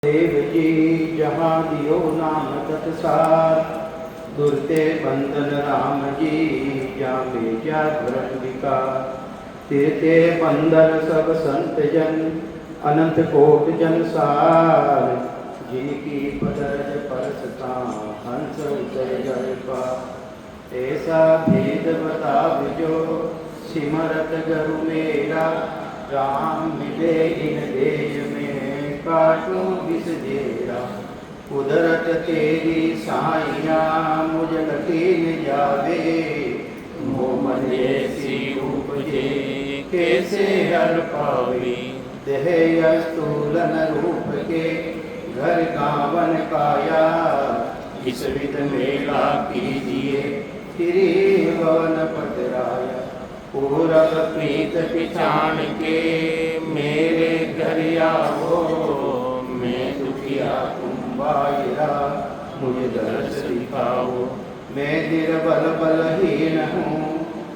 देव जी जहाँ दियो नाम तत्सार, दुर्ते बंधन राम जी जामे क्या भ्रम विकार। तीर्थे बंधन सब संत जन, अनंत कोट जन सार, जिनकी पदरज परसता हंस उतर जल पार। ऐसा भेद बता जो सिमरत गरु मेरा, राम मिले इन देश में काटो विष जेरा। कुदरत तेरी साइया मुझ लकीन जावे, मोमन ऐसी उपजे कैसे हर पावी। देह स्थूलन रूप के घर गावन काया, इस विध मेला कीजिए त्रिभुवन पटराया। पूरब प्रीत पिछाड़ के मेरे घर आओ, मैं दुखिया तुम बायरा मुझे दर्श दिखाओ। मैं निर्बल बलहीन हूँ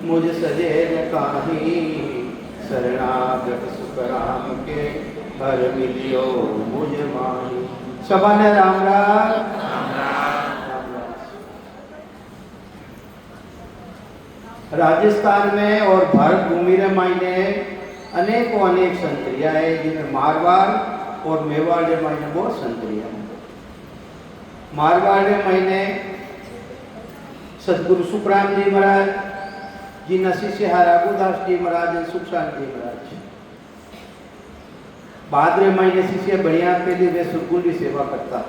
मुझ सजेन काही, शरणागत सुख राम के हर मिलियो मुझ माही। सभा ने राम राम। राजस्थान में और भारत भूमि में मायने अनेकों अनेक संतरिया है, जिनमें मारवाड़ और मेवाड़ के मायने बहुत संतरिया है। मारवाड़ के मायने सदगुरु सुखराम जी महाराज जी न शिष्य रघुदास जी महाराज सुखशान जी महाराज। भाद्रे महीने शिष्य बढ़िया पहले वे सुरगुण की सेवा करता।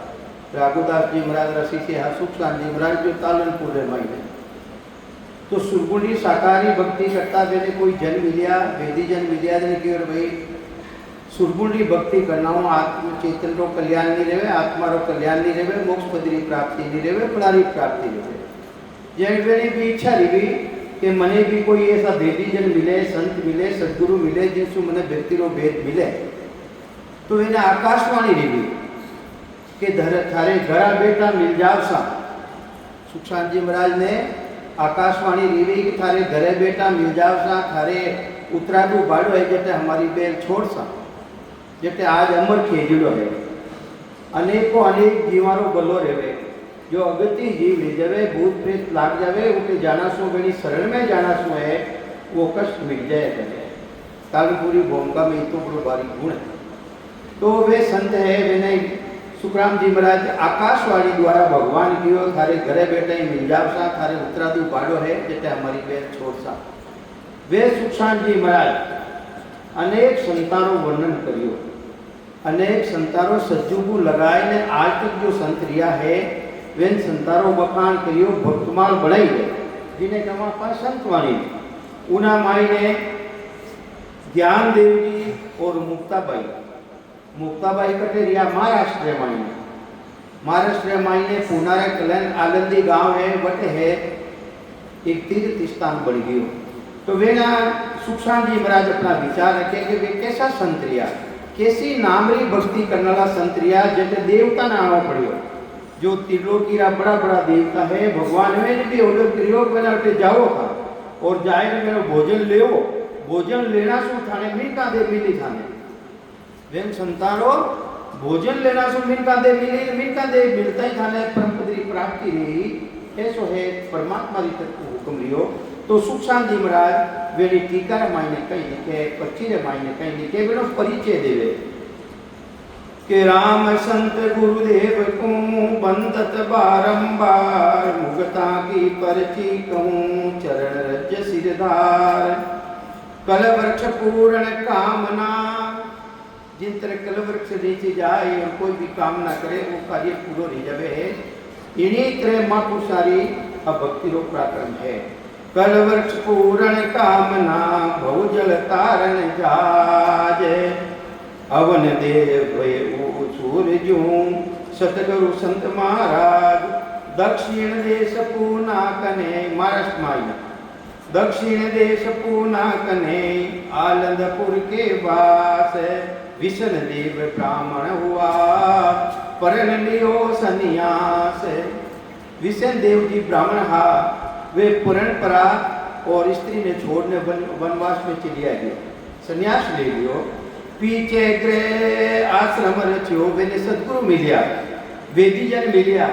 रघुदास जी महाराज शिष्य सुखशान जी महाराज जो तालनपुर महीने तो सुरगुणी शाकाहारी भक्ति करता। मैंने कोई जन मिलिया वेदी जन मिलिया कि और भाई सुरगुणी भक्ति करना हो, आत्म चेतन रो कल्याण नहीं रहे, आत्मा रो कल्याण नहीं रहे, मोक्ष पदरी प्राप्ति नहीं रहे, फलारी प्राप्ति नहीं रहे। जैन मैंने भी इच्छा रही कि मने भी कोई ऐसा वेदी जन मिले, संत मिले, सदगुरु मिले जिनसे मने व्यक्ति रो भेद मिले। तो इन्हें आकाशवाणी रही कि थारे घरा बेटा मिल जाओ सा। सुखशान जी महाराज ने आकाशवाणी रीवी कि थारे घरे बेटा मिल जाओ सा, थारे उतरादू बाड़ो है जटे हमारी बेल छोड़ सा, जटे आज अमर खेजड़ो है। अनेकों अनेक जीवारो गलो रहे जो अगति जीव ले जावे, भूत प्रेत लाग जावे, उनके जाना सो गणी शरण में जाना सो है वो कष्ट मिल जाए करे। तालपुरी भूमिका में तो बड़ो बारी गुण है। तो वे संत है वे सुखराम जी महाराज आकाशवाणी द्वारा भगवान की ओर थारे घरे बैठे मिल जाओ सा, थारे उतरादू पाड़ो है जटे हमारी बेल छोड़ सा। वे सुखशान जी महाराज अनेक संतानों वर्णन करियो, अनेक संतानों सज्जुगु लगाए ने आज तक जो संत रिया है वे संतानों बखान करियो, भक्तमाल बढ़ाई है जिन्हें कमा पा संतवाणी। उना माई ने ज्ञान देव जी और मुक्ताबाई, मुक्ताबाई कटेरिया महाराष्ट्र मायने, महाराष्ट्र मायने पुनारे कलन आलंदी गांव है वटे है एक तीर्थ स्थान बन गयो। तो वे ना सुखशान जी महाराज अपना विचार रखे कि वे कैसा संतरिया, कैसी नामरी भक्ति करने वाला संतरिया जैसे देवता नाम पड़ियो। जो त्रिलोकी रा बड़ा बड़ा देवता है भगवान में भी ओलो त्रिलोक बना उठे जाओ था और जाए मेरे भोजन ले, भोजन लेना शू थाने मिलका दे मिली थाने वेन संतानो भोजन लेना सो मिलका दे मिली, मिलका दे मिलता ही थाने परम पदरी प्राप्ति रही। ऐसो है परमात्मा री तक हुक्म लियो। तो सुखशान जी महाराज वेरी टीका रे मायने कहीं लिखे, 25 रे मायने कहीं लिखे वेनो परिचय देवे कि राम संत गुरुदेव को बंदत बारंबार, मुगता की परची कहूँ चरण रज सिरधार। कल वृक्ष पूर्ण कामना, जिन तरह कल वृक्ष नीचे जाए और कोई भी काम ना करे वो कार्य पूरा नहीं जावे है। इन्हीं तरह मातु सारी अब भक्ति रो पराक्रम है। कल वृक्ष पूर्ण कामना, बहुजल तारण जाज। अवन देव सूरजू सतगुरु संत महाराज, दक्षिण देश पूना कने, महाराष्ट्र माई दक्षिण देश पूना कने, आनंदपुर के वास। विष्ण देव ब्राह्मण हुआ परण लियो सन्यास। विष्ण देव जी ब्राह्मण हा, वे परंपरा और स्त्री ने छोड़ने वनवास में चलिया गया, संन्यास ले लियो। पीछे गृह आश्रम रच्यो बेने सदगुरु मिलिया वेदी जन मिलिया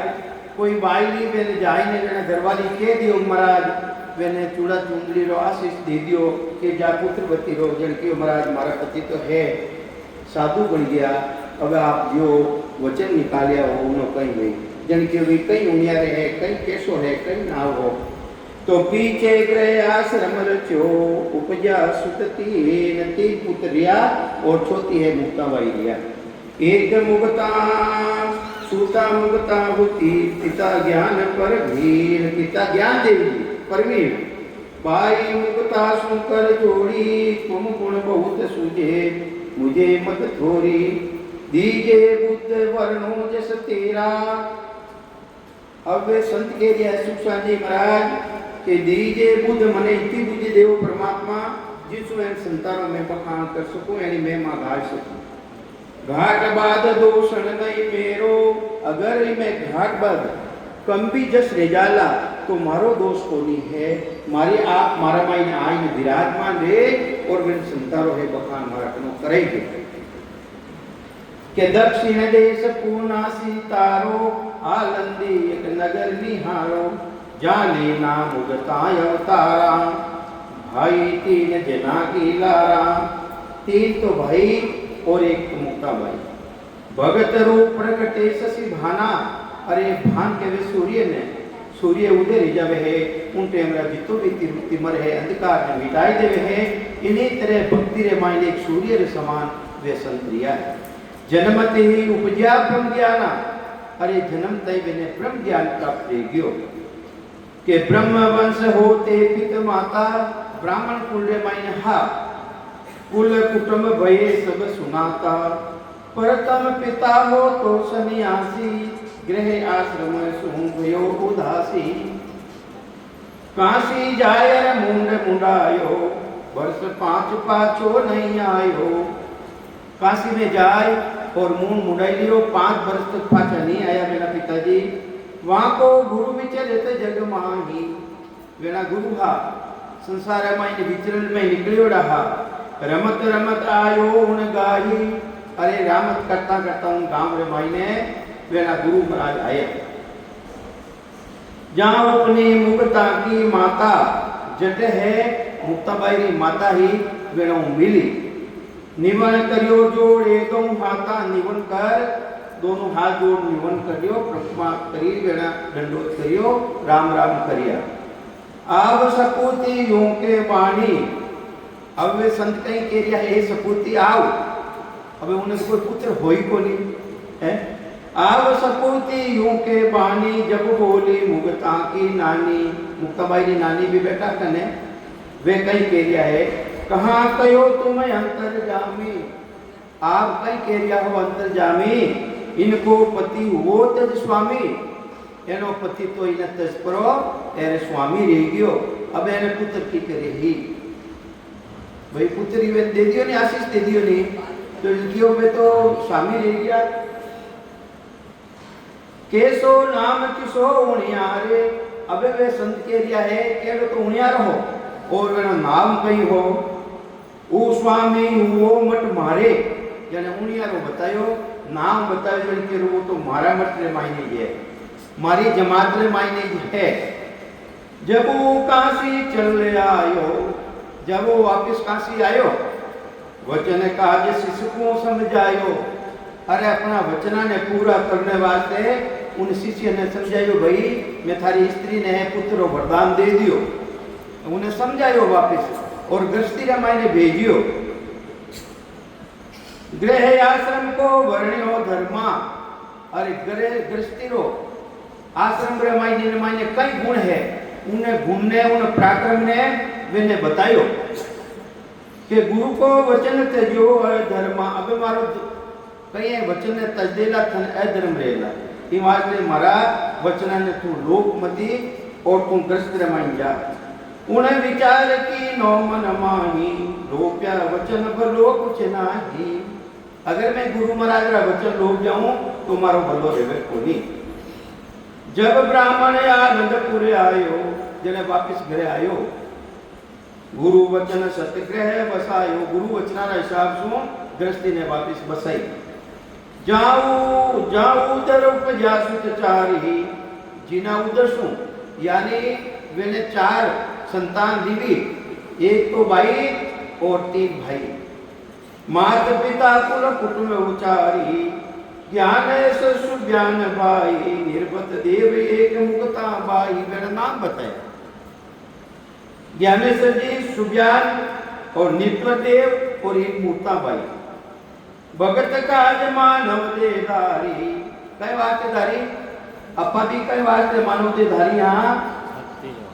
कोई बाईली बेने जाई ने बेने घरवाली के दियो महाराज बेने चूड़ा चुंदड़ी रो आशीष दे दियो के जा पुत्रवती रो जन की महाराज मारा पति तो है साधु बन गया अब आप जो वचन निकालिया हो उनो कहीं गई जन के भी कई उनिया रहे कई कैसो है कई ना हो तो पीछे गृह आश्रम रच्यो उपजा सुतती नती पुत्रिया और छोटी है मुक्ताबाई लिया एक मुक्ता सूता मुक्ता बुद्धि पिता ज्ञान पर भीर पिता ज्ञान देवी परवीर भाई मुक्ता सुकर जोड़ी तुम गुण बहुत सूझे मुझे मत थोड़ी दीजे बुद्ध वर्णो जस तेरा। अब संत के लिए सुखसान जी महाराज के दीजे बुद्ध मने इतनी बुद्धि देव परमात्मा जिसको इन संतानों में बखान कर सकूं यानी मैं मां घाट सकूं घाट बाद दोषण नहीं मेरो अगर मैं घाट बाद कम भी जस रेजाला तो मारो दोष कोनी है मारी आप मारा माई ने आई ने विराजमान रे और वे संतानों है बखान मारा कनो करेंगे के दक्षिण देश पूर्णासी तारो आलंदी एक नगर निहारो जाने नाम उगताय अवतारा भाई तीन जना की लारा तीन तो भाई और एक तो मुक्ताबाई भगत रूप प्रकटे शशि भाना अरे भान के वे सूर्य ने सूर्य उदय रिजावे है उन टेमरा जितो भी तिमर है अंधकार ने मिटाई देवे है इन्हीं तरह भक्ति रे मायने एक सूर्य रे समान वे संत्रिया है जन्मते ही उपजा ब्रह्म ज्ञाना अरे जन्म तय बेने ब्रह्म ज्ञान प्राप्त हो गयो के ब्रह्म वंश होते पिता माता ब्राह्मण कुल रे मायने हा कुल कुटुंब भये सब सुनाता परतम पिता हो तो सन्यासी गृह आश्रम सुहु भयो उदासी काशी जाय मुंड मुंडायो वर्ष 5 पाछो नहीं आयो काशी में जाए और मुंड मुंडाई लियो 5 वर्ष तक पाछा नहीं आया मेरा पिताजी वहां को गुरु विचरित जग माही वेना गुरु हा संसार में विचरण में निकलियो रहा रमत रमत आयो उन गाई अरे रामत करता करता उन गांव रे मायने वेना गुरु महाराज आया जहां अपनी मुक्ता की माता जट है मुक्ताबाई री माता ही वेना मिली निवन करियो जोड़े दो हाथा निवन कर दोनों हाथ जोड़ निवन करियो प्रतिमा करी वेना दंडोत करियो राम राम करिया आव सपूती यूं के बाणी अब वे संत कहीं के रिया हे सपूती आओ अब उन्हें कोई पुत्र होई को नहीं है आव सपूती यूं के बाणी जब बोली मुक्ता की नानी मुक्ताबाई की नानी भी बेटा कने वे कहीं के रिया है कहाँ कहो तुम अंतर्जामी आप कहीं के रिया हो अंतर्जामी इनको पति वो तज स्वामी एनो पति तो इन तज परो एरे स्वामी रह गयो अब एने पुत्र की करे ही भाई पुत्र इवन दे दियो ने आशीष दे दियो ने तो इनकियो में तो स्वामी रह गया केसो नाम किसो उनियारे अबे वे संत के रिया है केड़ो तो उनियार हो और वेनो नाम कहीं हो ओ स्वामी वो मठ मारे जने उनियारो बतायो नाम बतायो जन के वो तो मारा मठ रे मायने है मारी जमात रे मायने है जब वो काशी चल आयो जब वो वापस काशी आयो वचन काज शिष्य को समझायो अरे अपना वचना ने पूरा करने वास्ते उन शिष्य ने समझायो भाई मैं थारी स्त्री ने पुत्र वरदान दे दियो उन्हें समझायो वापस और गृहस्थी रे मायने भेजियो गृह आश्रम को वर्ण्यो धर्मा अरे गृह गृहस्थी रो आश्रम रे मायने कई गुण है उन्हें गुण ने उन पराक्रम ने वेने बतायो कि गुरु को वचन त्यजो धर्मा अबे मारो कई वचन ने तजदेला थन अधर्म रेला ई वास्ते मारा वचन ने तू लोक मती और तू ग्रस्त रे माइन जा उन्हें विचार की नो मन मानी लोप्या वचन भलो कुछ नाही अगर मैं गुरु महाराज रा वचन लोप जाऊं तो मारो भलो रेवे कोनी जब ब्राह्मण आनंदपुर आयो जने वापस घरे आयो गुरु वचन सत्यग्रह बसायो गुरु वचना रा हिसाब सु गृहस्थी ने वापिस बसाई। जाऊ जाऊ उदर उपजा सुत चारी, जीना उदर शू यानी वेने 4 संतान दीवी, एक तो भाई और 3 भाई। मात पिता कुल कुटुंब उचारी, ज्ञान ससु ज्ञान भाई, निर्भत देव एक मुक्ता बाई। मेरा नाम बताया ज्ञानेश्वर जी, सुज्ञान और निर्भत देव और एक मुक्ता बाई। भगत काज मानव दे धारी, कई वास्ते धारी अपा भी कई वास्ते मानव दे धारी। यहाँ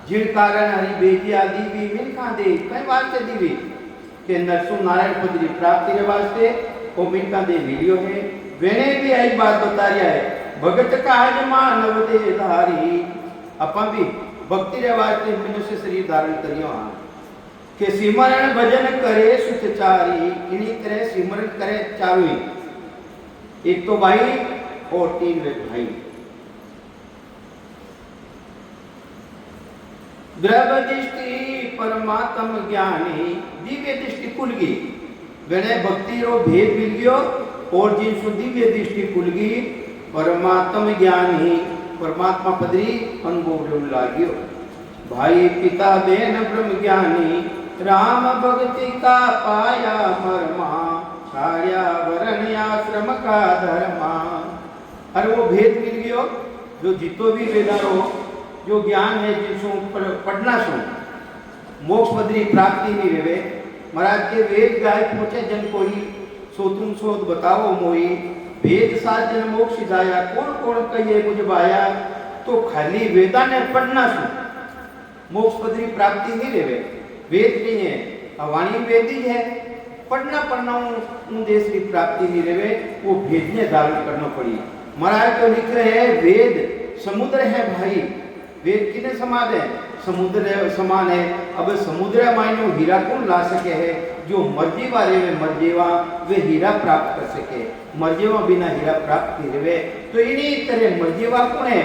जिन कारण हरि बेजी आदि भी मिलका दे कई वास्ते दीवी के नरसु नारायण पदरी प्राप्ति के वास्ते वो मिलका दे मिलियो है। वेने भी आई बात बता रहा है, भगत काज मानव दे धारी, अपा भी भक्ति रे वास्ते मनुष्य शरीर धारण करियो। हाँ के सिमरण भजन करे सुत चारी, इन्हीं करे सिमरण करे चारों ही, एक तो भाई और 3 वे भाई। द्रव दृष्टि परमात्म ज्ञानी, दिव्य दृष्टि खुल गई, वेने भक्ति रो भेद मिल गयो और जिन सु दिव्य दृष्टि खुल गई, परमात्म ज्ञानी परमात्मा पदरी अनुभव लाग्यो। भाई पिता बेन ब्रह्म ज्ञानी, राम भक्ति का पाया मर्मा, छाया वरण आश्रम का धर्मा। अरे वो भेद मिल गयो जो जितो भी वेदारो जो ज्ञान है जिसो पढ़ना सो मोक्ष पदरी प्राप्ति नहीं रेवे। महाराज के वेद गाय पूछे जन कोई, सो तुम सोच बताओ मोई, वेद सात जन मोक्ष जाया, कौन कौन कहिए मुझे बाया। तो खाली वेदा ने पढ़ना सो मोक्ष पदरी प्राप्ति नहीं रेवे। वेद नहीं है, वाणी वेद ही है, पढ़ना पढ़ना उन देश की प्राप्ति नहीं रेवे, वो भेद ने धारण करना पड़ी। महाराज तो लिख रहे हैं वेद समुद्र है भाई, वेद किने समान है, समुद्र समान है। अब समुद्र मायनो हीरा कौन ला सके है, जो मर्जी वाले में मर्जीवा वे हीरा प्राप्त कर सके, मर्जीवा बिना हीरा प्राप्त नहीं रेवे। तो इन्हीं तरह मर्जीवा कौन है,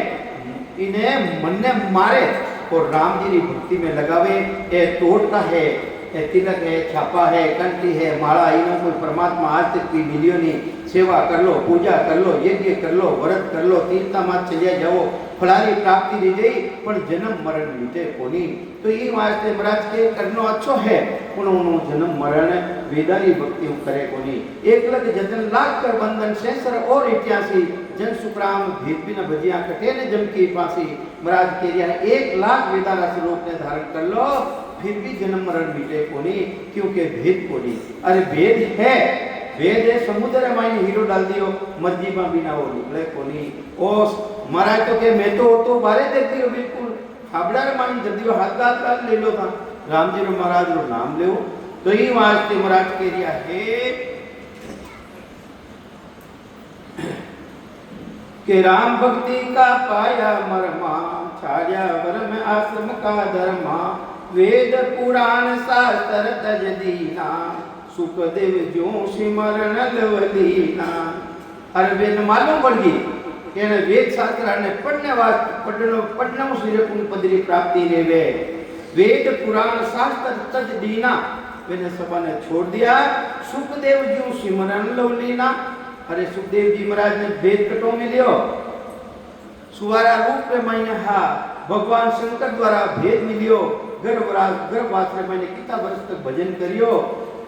इन्हें मन ने मारे और राम जी की भक्ति में लगावे। ये तोड़ का है, ये तिलक है, छापा है, कंठी है, माला, इन्हों कोई परमात्मा आज तक की मिलियो नहीं। सेवा कर लो, पूजा कर लो, यज्ञ कर लो, व्रत कर लो, तीर्था मत चले जाओ, फलारी प्राप्ति दी गई पर जन्म मरण मीटे कोनी। तो ये वास्ते महाराज के करनो अच्छो है, उन्होंने जन्म मरण वेदारी भक्ति करे कोनी। एक लग जतन लाख कर बंधन सेंसर और इतिहासी, जन सुप्राम भेद बिना भजिया कटे ने जम की पासी। महाराज के रिया 1 लाख वेदारा श्लोक ने धारण कर लो, फिर भी जन्म मरण मिटे कोनी, क्योंकि भेद कोनी। अरे भेद है, वेद है समुद्र मायने हीरो डाल दियो, मर्जी में बिना वो निकले कोनी। ओ महाराज तो के मैं तो बारे देखती हो बिल्कुल हाबड़ा मायने जल्दी हाथ गाल ले लो था, राम जी रो महाराज रो नाम ले। तो ही वास्ते महाराज के रिया है कि राम भक्ति का पाया मर्मा, छाया वरम आश्रम का धर्मा। वेद पुराण शास्त्र तज दीना, सुखदेव जो सिमरण लवलीना। अरे वेद मालूम पड़ गई कि वेद शास्त्र ने पढ़ने वास्ते पढ़ना सिर्फ उन पदरी प्राप्ति रेवे। वेद पुराण शास्त्र तज दीना, मैंने सभा ने छोड़ दिया। सुखदेव जो सिमरण लवलीना। अरे सुखदेव जी महाराज ने वेद कटो में लियो, सुवारा रूप में मैंने हा भगवान शंकर द्वारा भेद मिलियो, गर्भवास मैंने कितना वर्ष तक भजन करियो,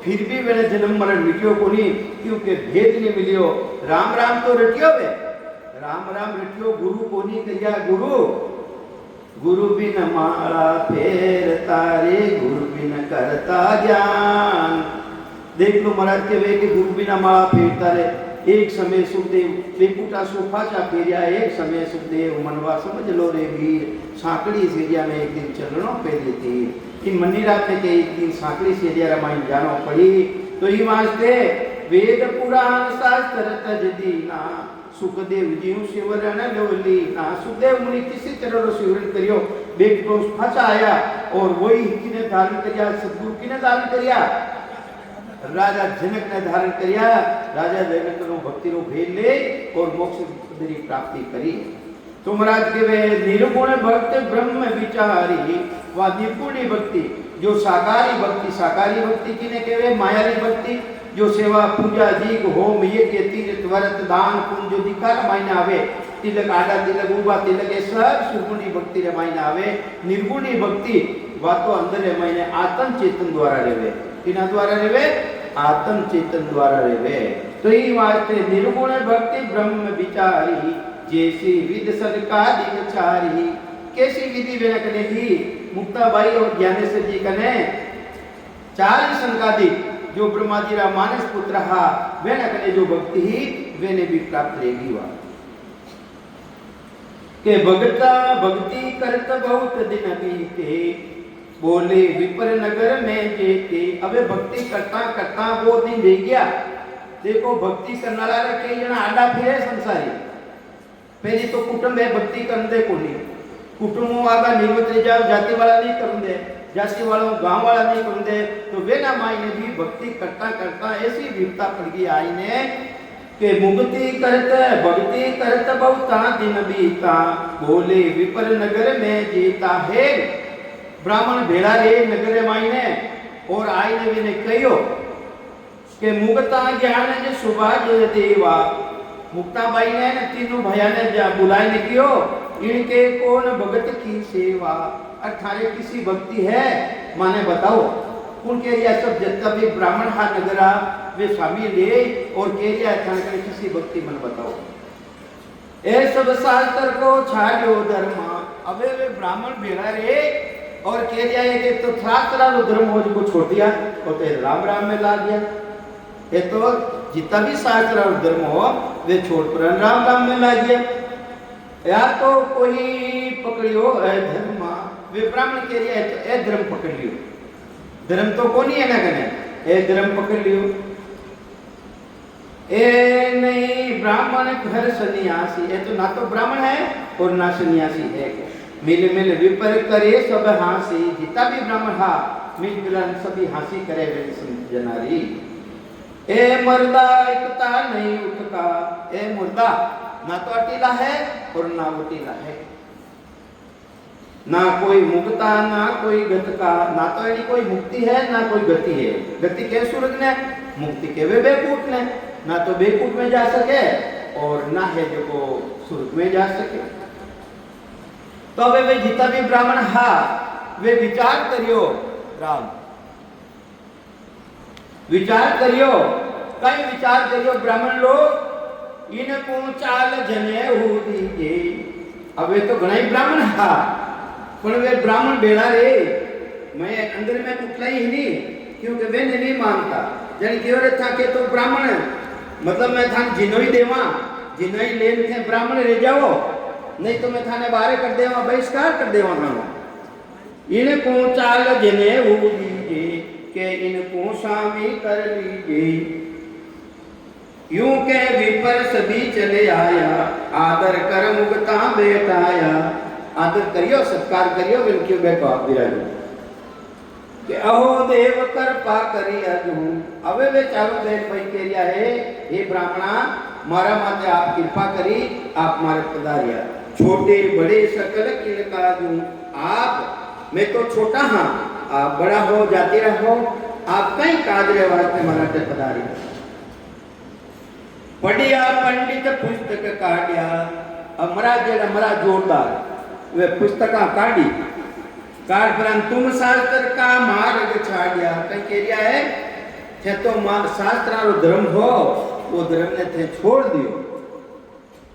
फिर भी मैंने जन्म मरण मिटियो को नहीं, क्योंकि भेद नहीं मिलियो। राम राम तो रटियो वे, राम राम रटियो, गुरु को नहीं कहिया गुरु। गुरु बिन माला फेर तारे, गुरु बिन करता ज्ञान। देख लो महाराज के वे कि गुरु बिना माला फेरता रे। एक समय सुखदेव बेकुटा सोफा चा फेरिया, एक समय सुखदेव मनवा समझ लो रे वीर, साकड़ी सीढ़िया में एक दिन चलनो पहली थी। इन मनी रात में के एक दिन साकड़ी सीढ़िया रामायण जानो पड़ी। तो ये वास्ते वेद पुराण शास्त्र तज दीना, सुखदेव जी शिवरण लवलीना। सुखदेव मुनि किसी तरह शिवरण करियो, बेट को फंसा आया और वही किने धारण करिया, सदगुरु किने धारण करिया, राजा जनक ने धारण करिया। राजा जनक नो भक्ति रो भेद ले और मोक्ष पदरी प्राप्ति करी। तो महाराज के वे निर्गुण भक्त ब्रह्म विचारी, वा निर्गुणी भक्ति जो साकारी भक्ति, साकारी भक्ति किने कहवे मायारी भक्ति, जो सेवा पूजा जीग होम यज्ञ तीर्थ व्रत दान पुण्य जो दिखा मायने आवे तिलक आडा तिलक उबा तिलक ये सब सुगुणी भक्ति रे मायने आवे। निर्गुणी भक्ति वातो अंदर रे मायने आत्म चेतन द्वारा रेवे। किना द्वारा रेवे? आत्म चेतन द्वारा रेवे। तो ये वास्ते निर्गुण भक्ति ब्रह्म विचारी जैसी विद सदकादिक चारी। कैसी विधि वेना कने ही मुक्ताबाई और ज्ञानेश्वर जी कने 4 संकादिक जो ब्रह्माजी रा मानस पुत्र हा वेना कने जो भक्ति ही वेने भी प्राप्त रहेगी वा के भगता भक्ति करत बहुत दिन बीते बोले विपर नगर में जेते। अबे भक्ति करता करता वो दिन रह गया। देखो भक्ति करने वाला कई जना आडा फिरे संसारी। पहली तो कुटुंब है भक्ति करने को नहीं, कुटुंबों वाला निर्मित जाओ जाति वाला नहीं करने, जाति वालों गांव वाला नहीं करने। तो वे ना माई ने भी भक्ति करता करता ऐसी विपता पड़ गई आई ने के मुक्ति करते भक्ति करते बहुता दिन बीता बोले विपर नगर में जीता है। ब्राह्मण भेड़ा रे नगर माई ने और आई ने भी ने कहो के मुक्ता ज्ञान जे सुभाष देवा। मुक्ताबाई ने तीनों भैया ने बुलाए ने क्यों इनके कौन भगत की सेवा। अठारे किसी भक्ति है माने बताओ कौन कह रिया सब जितना भी ब्राह्मण हा नगरा वे स्वामी ले और कह रिया अठारे किसी भक्ति मन बताओ। ए सब शास्त्र को छाड़ो धर्म। अबे वे ब्राह्मण भेड़ा रे और कह रिया है कि तो शास्त्र धर्म हो को छोड़ दिया और तो राम राम में ला दिया। ये तो जितना भी शास्त्र और धर्म हो वे छोड़ पर राम राम में ला दिया। या तो कोई पकड़ियो धर्म वे ब्राह्मण के लिए तो ए धर्म पकड़ लियो। धर्म तो कौन है ना कने ए धर्म पकड़ लियो। ए नहीं ब्राह्मण घर सन्यासी। ए तो ना तो ब्राह्मण है और ना सन्यासी है। मिल मिल विपर करे सब हासी। जितना भी ब्राह्मण हा मिल मिलन सभी हासी करे वे जनारी। ए मर्दा एकता नहीं उठका। ए मुर्दा ना तो अटीला है और ना उटीला है। ना कोई मुक्ता ना कोई गत का। ना तो यानी कोई मुक्ति है ना कोई गति है। गति के सूरज ने मुक्ति के वे बेकूट ने ना तो बेकूट में जा सके और ना है जो को सूरज में जा सके। तो वे जितना भी ब्राह्मण हा वे विचार करियो राम विचार करियो कई विचार करियो ब्राह्मण लोग इनको चाल जने हो दीजे। अब वे तो घना ब्राह्मण हा पर वे ब्राह्मण बेड़ा रे मैं अंदर में उठला ही नहीं क्योंकि वे नहीं मानता जन क्यों रे था के तो ब्राह्मण मतलब मैं थान जिनोई देवा जिनोई लेन थे ब्राह्मण रह जाओ नहीं तो मैं थाने बाहर कर देवा बहिष्कार कर देवा थानो। इनको चाल जने हो दीजे के इनको शामिल कर लीजिए। यूं के विपर सभी चले आया आदर कर मुक्ता बेटाया। आदर करियो सत्कार करियो बिल्कुल बैठो आप विराजो कि अहो देव कर पा करी अजू। अबे वे चारों देव भाई कह रिया है हे ब्राह्मणा मारा माते आप कृपा करी आप मारे पधारिया। छोटे बड़े सकल किल काजू। आप मैं तो छोटा हाँ आप बड़ा हो जाते रहो आप कई काजरे वास्ते मराठे पधारी। पढ़िया पंडित पुस्तक काढ़िया। अब मरा जोरदार वे पुस्तक काढ़ी काढ़ पर तुम शास्त्र का मार्ग छाड़िया। कई कह रिया है थे तो शास्त्र धर्म हो वो धर्म ने थे छोड़ दियो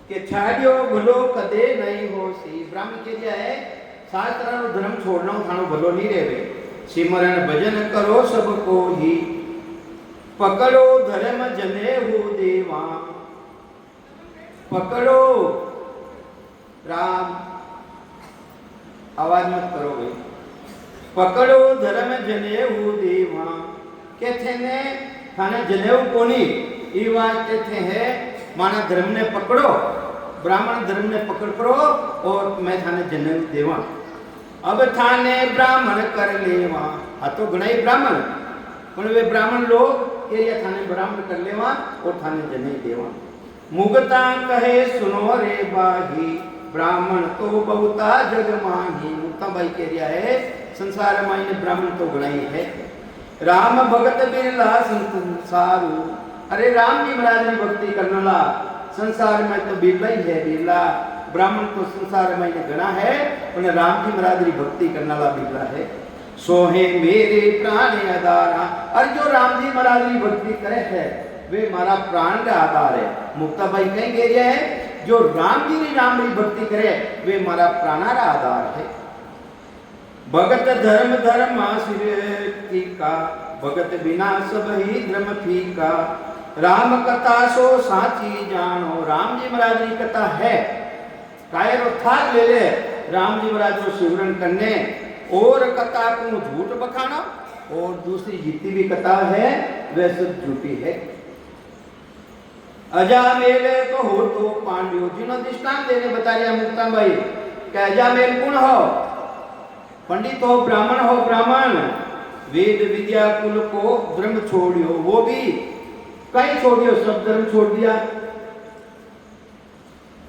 के छाड़ियो भलो कदे नहीं हो सी। ब्राह्मण कह रिया है शास्त्र धर्म छोड़ना थानो भलो नहीं रहे। सिमरन भजन करो सबको ही पकड़ो धर्म जने हो देवा। पकड़ो राम आवाज मत करो भाई। पकड़ो धर्म जने हो देवा कहते ने थाने जनेऊ कोनी ई वास्ते थे है माना धर्म ने पकड़ो ब्राह्मण धर्म ने पकड़ करो और मैं थाने जनेऊ देवा। अब थाने ब्राह्मण कर लेवा। हाँ तो गणाई ब्राह्मण पर वे ब्राह्मण लोग एरिया थाने ब्राह्मण कर लेवा और थाने जने देवा। मुगता कहे सुनो रे बाही ब्राह्मण तो बहुता जग माही। मुक्ता बाई कह रिया है संसार माई ने ब्राह्मण तो गणाई है राम भगत बिरला संसारू। अरे राम जी महाराज की भक्ति करने ला संसार में तो बिरला ही है, बिरला ब्राह्मण तो संसार में गणा है, पर राम जी महाराज की भक्ति करने ला बिरला है। सोहे मेरे प्राण आधारा। और जो राम जी महाराज की भक्ति करे है वे मारा प्राण का आधार है। मुक्ता भाई कहीं कह रहे हैं जो राम जी की भक्ति करे वे मारा प्राणा का आधार है। भगत धर्म धर्म का, भगत बिना सब ही धर्म फीका। राम कथा सो साची जानो। राम जी महाराज की कथा है, कायर थाक ले ले राम जी महाराज को सिमरन करने और कथा को झूठ बखाना, और दूसरी जितनी भी कथा है वह सब झूठी है। अजामेल को हो तो पांड्यो, जिन्होंने दृष्टांत देने बता रहा मुक्ता भाई कि अजामेल कौन हो? पंडित हो, ब्राह्मण हो, ब्राह्मण वेद विद्या कुल को धर्म छोड़ियो, वो भी कहीं छोड़ियो, सब धर्म छोड़ दिया।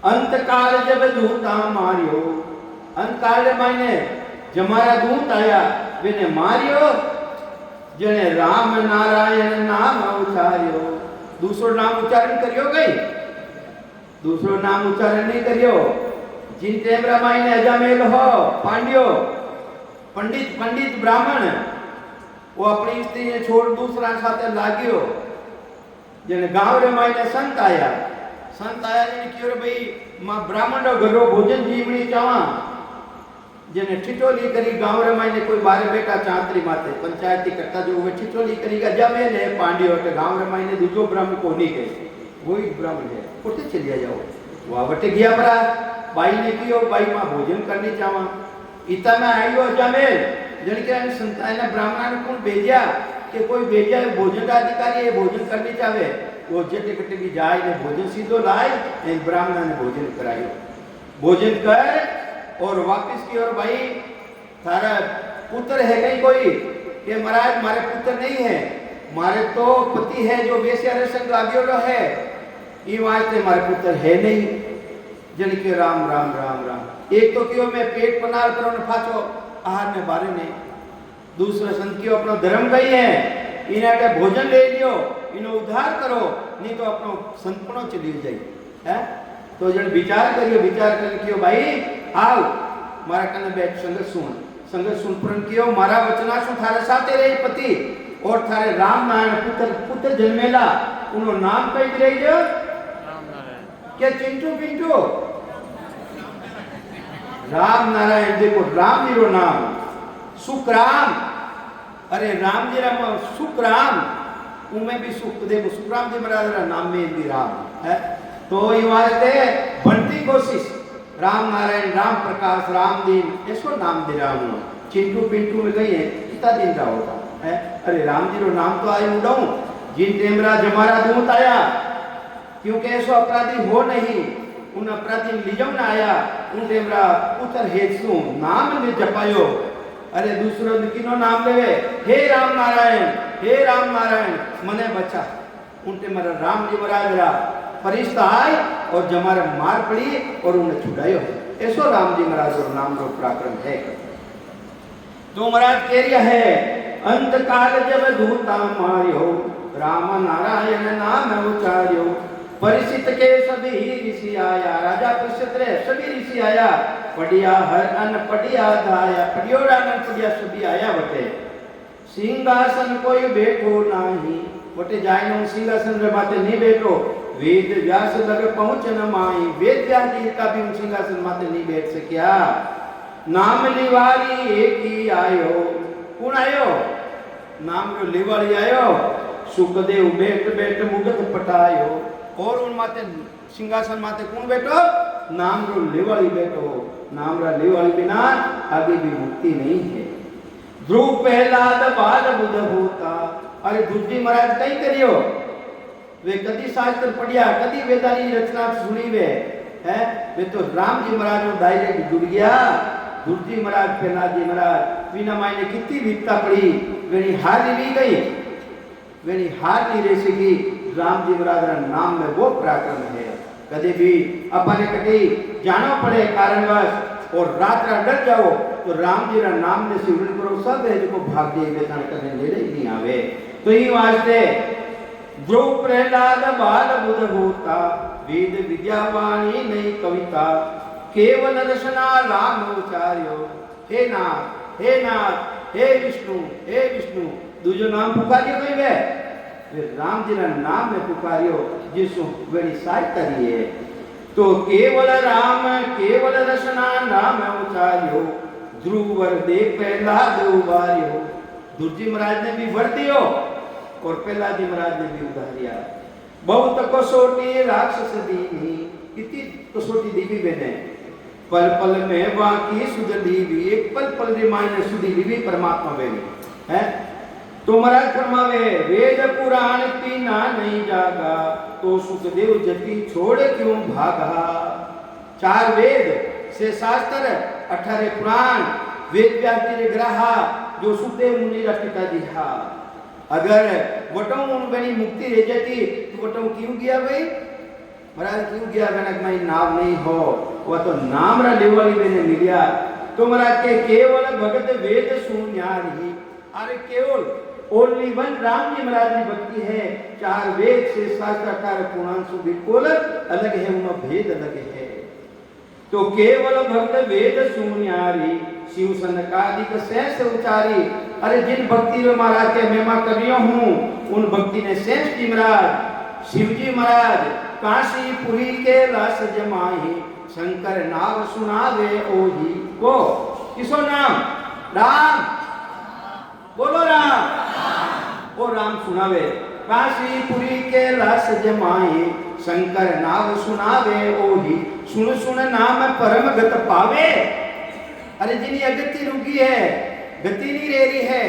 अंत काल जब दूता मारियो, अंत काल मायने जमारा दूत आया वेने मारियो, जने राम नारायण नाम उच्चार्यो। दूसरो नाम उच्चारण करियो गई, दूसरो नाम उच्चारण नहीं करियो। जिन टेमरा मायने अजामेल हो पांड्यो, पंडित पंडित ब्राह्मण वो अपनी स्त्री ने छोड़ दूसरा साथे लाग्यो। जने गांव रे मायने संत आया, संत आया ने क्यों भाई मां ब्राह्मण रो घरो भोजन जीवनी चावा, जेने ठिठोली करी गांव रे मायने कोई बारे बेटा चांतरी माते पंचायती करता जो वे ठिठोली करी जमे ने पांड्यो तो गांव रे मायने दूसरो ब्राह्मण को नहीं गए, वही ब्राह्मण है उठे चलिया जाओ। वहां बटे गया बरा बाई ने कियो, बाई मां भोजन करनी चावा, इता में आयो जमेल जन के संतान ने ब्राह्मण ने कौन भेजा कि कोई भेजा भोजन का अधिकारी है भोजन करनी चाहे, वो जटे कटे भी जाए ने भोजन सीधो लाए, ब्राह्मण ने भोजन करायो। भोजन कर और वापस की और भाई थारा पुत्र है कहीं कोई कि महाराज मारे पुत्र नहीं है, मारे तो पति है जो वेश्या संग लाग्यो है, ये वास्ते मारे पुत्र है नहीं। जन के राम राम राम राम, एक तो क्यों मैं पेट पनार करो न फाचो आहार ने बारे ने, दूसरा संत क्यों अपना धर्म कही है इन्हें भोजन ले लियो, इन्हें उद्धार करो नहीं तो अपनो संतपणो चली जाए है। तो जन विचार करियो, विचार कर क्यों भाई आओ मारा कने बैठ संगत सुन पुरन कियो, मारा वचना सु थारे साथे रही पति और थारे राम नारायण पुत्र पुत्र जन्मेला, उनो नाम कई रही जो राम नारायण क्या चिंटू पिंटू राम नारायण। देखो राम जी रो नाम सुखराम, अरे राम जी राम सुखराम उनमें भी सुख, देखो सुखराम जी महाराज नाम में भी राम है। तो ये वास्ते बनती कोशिश राम नारायण राम प्रकाश रामदीन ऐसो नाम दे राम चिंटू पिंटू में गई है इतना दिन का होता है। अरे राम जी रो नाम तो आए उड़ाऊं जिन टेमरा जमारा दूत आया, क्योंकि ऐसो अपराधी हो नहीं, उन अपराधी लिजम ना आया, उन टेमरा पुत्र हेसु नाम ने जपायो। अरे दूसरो किनो नाम लेवे हे राम नारायण मने बचा, उन टेमरा राम जी महाराज रा परिश्ता आए और जमारा मार पड़ी और उन्हें छुड़ायो। ऐसो राम जी महाराज और नाम रो पराक्रम है। तो महाराज कह रहा है अंत काल जब दूता मारियो, राम नारायण नाम उचारियो। परिचित के सभी ऋषि आया, राजा परिचित रे सभी ऋषि आया, पढ़िया हर अन पढ़िया धाया, पढ़ियोड़ा अन पढ़िया सभी आया बटे। सिंहासन कोई बैठो नाही, बटे जाए न सिंहासन रे माते नहीं बैठो। वेद व्यास लग पहुंच न माई, वेद व्यास जी का भी सिंहासन माते नहीं बैठ सकिया। नाम लिवारी एक ही आयो, कौन आयो? नाम रो लिवारी आयो, सुखदेव बैठ बैठ मुगत पटायो। और उन माते सिंहासन माते कौन बैठो? नाम रो लिवारी बैठो। नाम रा लिवारी बिना आगे भी मुक्ति नहीं है। ध्रुव प्रहलाद बाल बुध होता, अरे ध्रुव जी महाराज कहीं करियो, वे कदी शास्त्र पढ़िया कदी वेदानी रचना सुनी वे है, वे तो राम जी महाराज को डायरेक्ट जुड़ गया। ध्रुव जी महाराज प्रहलाद जी महाराज बिना मायने कितनी विपता पड़ी, वे हार नहीं गई, वे हार नहीं रह सकी। राम जी महाराज नाम में वो पराक्रम है। कभी भी अपने कटी जानो पड़े कारणवश और रात रात डर जाओ तो राम जी रा नाम ने सिमरन करो सब है जो भाग जाए बेचान करने ले नहीं आवे। तो ये वास्ते जो प्रहलाद बाल बुध होता वेद विद्यावाणी नहीं कविता केवल रचना राम उचार्यो। हे नाथ हे नाथ हे विष्णु दूजो नाम पुकारियो कोई वे राम जी रा नाम में पुकारियो जिसु बड़ी सहायता है। तो केवल राम केवल रचना राम उचार्यो ध्रुवर दे प्रहलाद उबारियो। दुर्जी महाराज ने भी वर दियो और प्रहलाद महाराज ने भी उधारिया। बहुत कसोटी राक्षस दीनी कितनी कसोटी दीवी बने पल पल में बाकी सुध दीवी एक पल पल री मायने सुधी दीवी परमात्मा बने है। तो महाराज फरमावे वेद पुराण पीना नहीं जागा तो सुखदेव जति छोड़ क्यों भागा। 4 वेद से शास्त्र 18 पुराण वेद व्याप्ति ग्रहा जो सुखदेव मुनि रा पिताजी हा। अगर वटों उन बनी मुक्ति रह जाती तो वटों क्यों गया भाई महाराज क्यों गया गणक में नाम नहीं हो वह तो नाम रा लेवाली मैंने मिलिया। तो महाराज के केवल भगत वेद सुन्यारी अरे केवल ओनली वन राम जी महाराज की भक्ति है। 4 वेद से शास्त्र 18 पुराण से बिल्कुल अलग है उनमें भेद अलग है। तो केवल भक्त वेद सुन्यारी शिव सनकादिक शेष उचारी। अरे जिन भक्ति में महाराज के महिमा करियो हूँ उन भक्ति ने शेष जी महाराज शिव जी महाराज काशीपुरी के रस जमाही शंकर नाम सुनावे ओही को। किसो नाम राम बोलो राम वो राम सुनावे काशीपुरी के रस जमाए शंकर नाम सुनावे ओही सुन सुन नाम परम गत पावे। अरे जिनी अगति रुकी है गति नहीं रह रही है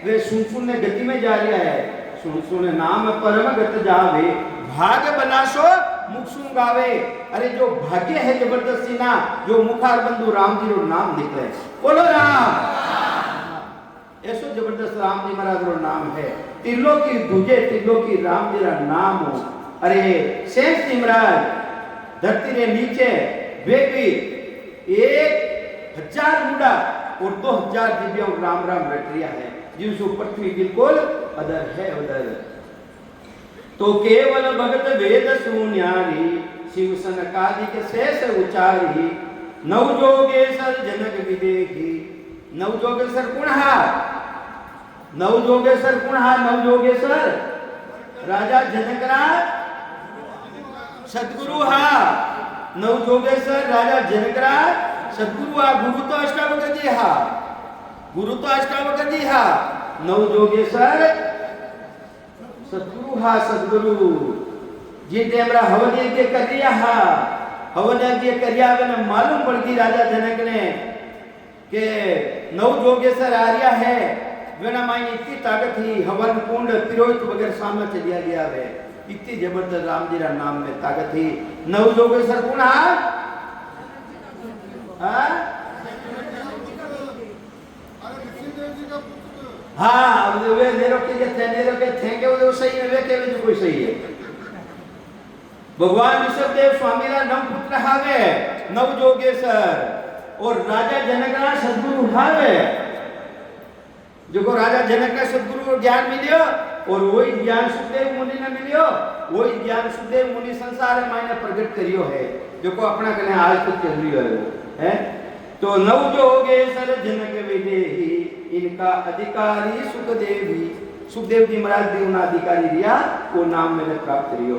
वे सुन सुन गति में जा रहा है। सुन सुन नाम परम गत जावे भाग बनासो मुख सुन गावे। अरे जो भाग्य है जबरदस्ती ना जो मुखार बंधु राम जी रो नाम निकले बोलो राम। ऐसो जबरदस्त राम जी महाराज रो नाम है। तिल्लो की दूजे तिल्लो की राम जी रा नाम हो। अरे शेष जी महाराज धरती रे नीचे वे भी 1000 मुड़ा और 2000 दिव्यों राम राम रटिया है जिसको पृथ्वी बिल्कुल अदर है उधर। तो केवल भगत वेद सुन्यारी शिव सनकादिक शेष उचारी नव जोगेश्वर जनक विदेही। नव जोगेश्वर कौन हा नव जोगेश्वर कौन हा नव जोगेश्वर राजा जनकराज सदगुरु हा। नव जोगेश्वर राजा जनकराज सदगुरु हा। गुरु तो अष्टावक्र जी हा गुरु तो अष्टावक्र जी हा नव जोगेश्वर सदगुरु हा सदगुरु जी टेमरा हवन यज्ञ कर दिया हा। हवन यज्ञ करिया ने मालूम पड़ गई राजा जनक ने के नव जोगेश्वर आर्या है वेना मायने इतनी ताकत थी हवन कुंड तिरोहित वगैरह सामने चलिया गया है। इतनी जबरदस्त राम जी रा नाम में ताकत थी। नव जोगेश्वर कौन हाँ वे नेरो के थे वो सही है वे के जो कोई सही है। भगवान ऋषभदेव स्वामी रा नव पुत्र हावे नव जोगेश्वर और राजा जनक रा सदगुरु हावे। जो को राजा जनक का सदगुरु को ज्ञान मिलियो और वही ज्ञान सुखदेव मुनि ने मिलियो वही ज्ञान सुखदेव मुनि संसार में मायने प्रकट करियो है जो को अपना कने आज तक चल रही है। तो नव जोगेश्वर जनक विदेही इनका अधिकारी सुखदेवी। सुखदेव जी महाराज भी उन अधिकारी दिया वो नाम मैंने प्राप्त करियो।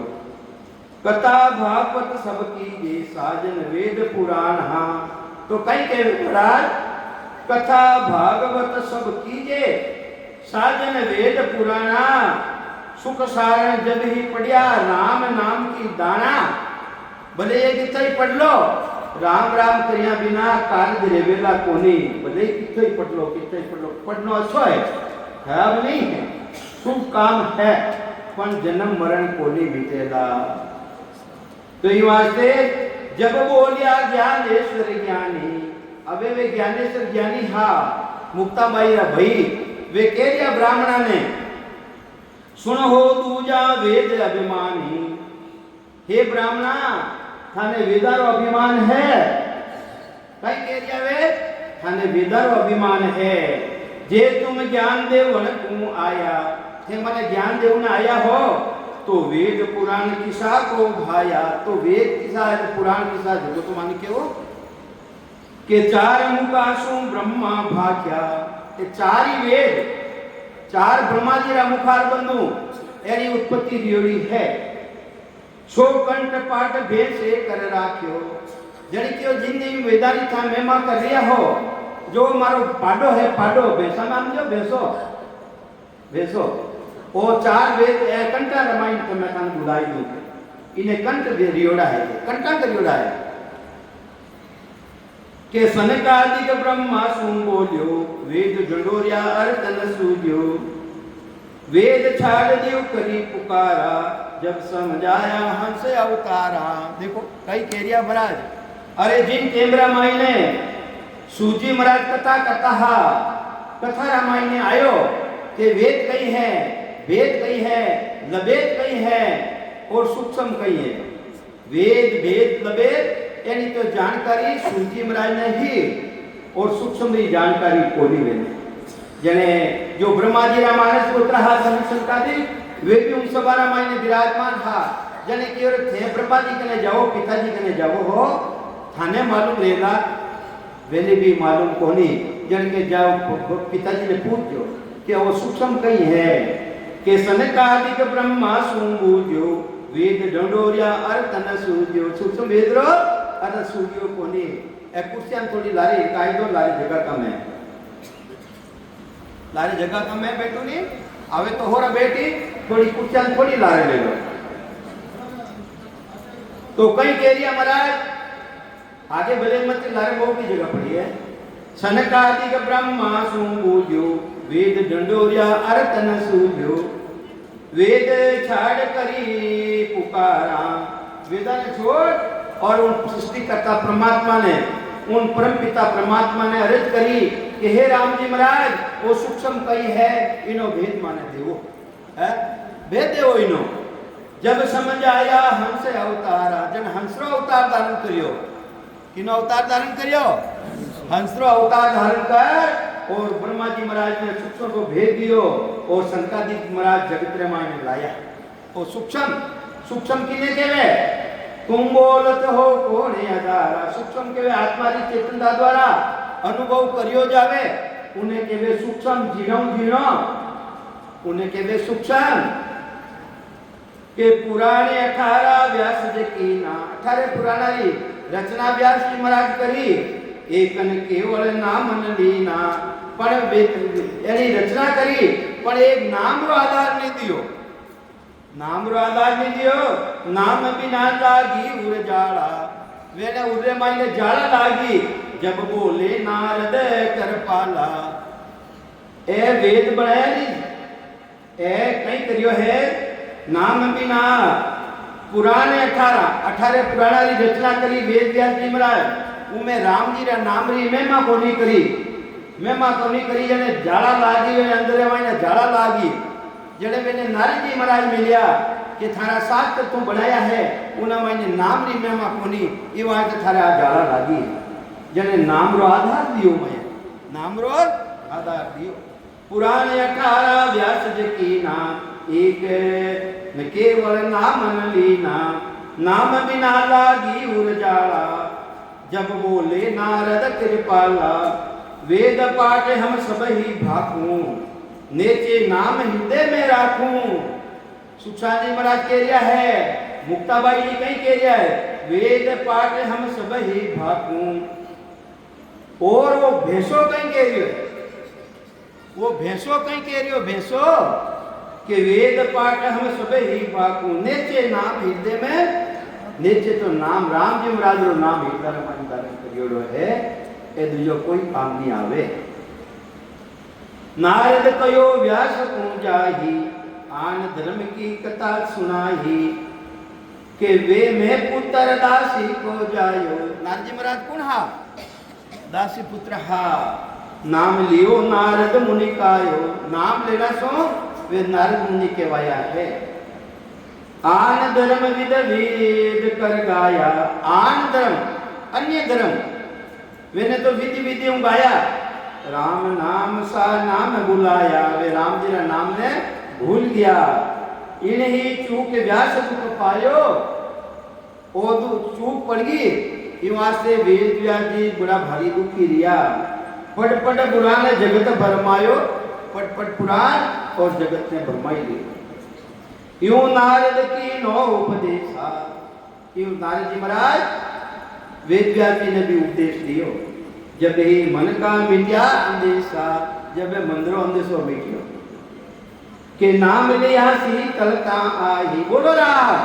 कथा भागवत सब की ये साजन वेद पुराण हा। तो कई के महाराज कथा भागवत सब कीजे साजन वेद पुराणा सुख सारण जब ही पढ़िया राम नाम की दाना। भले ये कितना ही पढ़ लो राम राम करिया बिना कार्य रेवेला कोनी। भले कितना ही पढ़ लो पढ़नो अच्छो है खराब नहीं है शुभ काम है पण जन्म मरण कोनी बीतेला। तो ये वास्ते जब बोलिया ज्ञानेश्वर ज्ञानी अबे वे ज्ञानेश्वर ज्ञानी हा मुक्ताबाई रा भाई वे कह दिया ब्राह्मणा ने सुन हो दूजा वेद अभिमानी। हे ब्राह्मणा थाने वेदारो अभिमान है कई कह दिया वे थाने वेदारो अभिमान है। जे तुम ज्ञान देवन तू आया, थे मने ज्ञान देवन आया हो तो वेद पुराण किसा को भाया। तो वेद किसा है पुराण किसा जो तो मान के हो के चार मुखासु ब्रह्मा भाग्या। ये चार ही वेद, चार ब्रह्मा जी रा मुखार बंधु एनी उत्पत्ति रियोड़ी है। छो कंठ पाठ भेसे कर राख्यो। जड़ी क्यों जिंदगी वेदारी था मेमा कर रिया हो जो मारो पाडो है, पाडो बेसा नाम जो बेसो बेसो वो चार वेद कंठा रामायण तो मैं कान बुलाई दूं इन्हें कंठ रियोड़ा है, कंठा का रियोड़ा है के सनकादिक ब्रह्मा सुन बोलियो। वेद जंडोरिया अर्थ न सूझ्यो। वेद छाड़ दियो करी पुकारा, जब समझाया हंस अवतारा। देखो कई केरिया महाराज, अरे जिन कैमरा मायने सूजी महाराज कथा कथा कथा रामायण ने आयो कि वेद कई है, वेद कई है, लबेद कई है और सूक्ष्म कई है। वेद भेद लबेद यानी तो जानकारी सूजी महाराज ने ही और सूक्ष्म भी जानकारी कोनी में जने जो ब्रह्मा जी रा मानस पुत्र हा संकादी वे भी उन सभा रामायण में विराजमान था। जने की और थे ब्रह्मा जी कने जाओ, पिताजी कने जाओ हो थाने मालूम रहेगा, वेले भी मालूम कोनी। जन के जाओ पिताजी ने पूछो कि वो सूक्ष्म कहीं है कि सनकादिक ब्रह्मा सुबूजो। वेद डंडोरिया अर्थ न सूझ्यो। सूक्ष्म वेद रो अर्थ सूझ्यो कोनी। ए कुर्सियां थोड़ी लारी कायदो लारी जगह कम है, लारी जगह कम है बेटू ने आवे तो होरा बेटी थोड़ी कुर्सियां थोड़ी लारे ले लो। तो कई केरिया महाराज आगे भले मत लारे बहुत की जगह पड़ी है। सनकादिक ब्रह्मा सुबूजो। वेद डंडोरिया अर्थ न सूझ्यो। वेद छाड़ करी पुकारा। वेदा ने छोड़ और उन सृष्टिकर्ता परमात्मा ने, उन परम पिता परमात्मा ने अर्ज करी कि हे राम जी महाराज वो सूक्ष्म कई है इनो भेद माने देवो है, भेद देवो इनो। जब समझ आया हंस अवतारा। जन हंसरो अवतार धारण करियो। किनो अवतार धारण करियो? हंसरो अवतार धारण कर और ब्रह्मा जी महाराज ने सूक्ष्म को भेद दियो और संकादिक महाराज जगत रामायण में लाया। और सूक्ष्म सूक्ष्म किने केवे? तुम बोलत हो कोने आधारा। सूक्ष्म केवे आत्मा री चेतनता द्वारा अनुभव करियो जावे उन्हें केवे सूक्ष्म। जीणो जीणो उन्हें केवे सूक्ष्म। के पुराने 18 व्यास जे कीना। 18 पुराना री रचना व्यास जी महाराज करी। एकन केवल नाम न लीना। पण यानी रचना करी पण एक नाम रो आधार नहीं दियो। नाम रो आधार नहीं दियो। नाम बिना लागी उर जाड़ा। वेने उरे मायने जाड़ा लागी जब बोले नारद करपाला। ए वेद बनाया नहीं ए कहीं करियो है। नाम बिना पुराने 18 पुराना री रचना करी वेद व्यास जी महाराज। उमे राम जी रा नाम री महिमा कोनी करी। महिमा कोनी करी जने जाड़ा लागी वे अंदर मायने जाड़ा लागी। जड़े मैंने नारद जी महाराज मिलिया कि थारा शास्त्र तू बनाया है उना मायने नाम री महिमा कोनी ये वाय तो थारा जाड़ा लागी। जने नाम रो आधार दियो मैं नाम रो आधार दियो। पुराने 18 व्यास जे कीना। एक न केवल नाम न लीना। नाम बिना लागी उर जाड़ा जब बोले नारद कृपाला। वेद पाठ हम सब ही भाकूं नेचे नाम हृदय में राखूं। सुखसांद जी महाराज कह रिया है, मुक्ताबाई जी कहीं कह रिया है वेद पाठ हम सब ही भाकूं। और वो भैंसो कहीं कह रही है, वो भैंसो कहीं कह रही हो भैंसो कि वेद पाठ हम सब ही भाकूं नेचे नाम हृदय में। नेचे तो नाम राम जी महाराज रो नाम हृदय में धारण करियोड़ो है ए दूजो कोई काम नहीं आवे। नारद कयो व्यास को जाही आन धर्म की कथा सुनाही के वे में पुत्र दासी को जायो। नारद जी महाराज कौन हा? दासी पुत्र हा। नाम लियो नारद मुनि कायो। नाम लेना सो वे नारद मुनि कहवाया है। आन धर्म विद वेद कर गाया। आन धर्म अन्य धर्म मैंने तो विधि विधि गाया, राम नाम सा नाम बुलाया, वे राम जी का नाम ने भूल गया। इन्हीं चूक व्यास दुख पायो, ओ चूक पड़ गई, इवां से वेद व्यास जी बड़ा भारी दुखी रिया। पढ़ पढ़ पुराण जगत भरमायो, पढ़ पढ़ पुराण और जगत ने भरमाई लिया। यूं नारद की नो उपदेशा, यूं नारद जी महाराज वेद व्यास जी ने भी उपदेश दियो। जब ही मन का मिट्या अंदेशा, जब मंदिरों अंदेशो मिट्यो, के नाम लिया शीतलता आई। बोलो राम,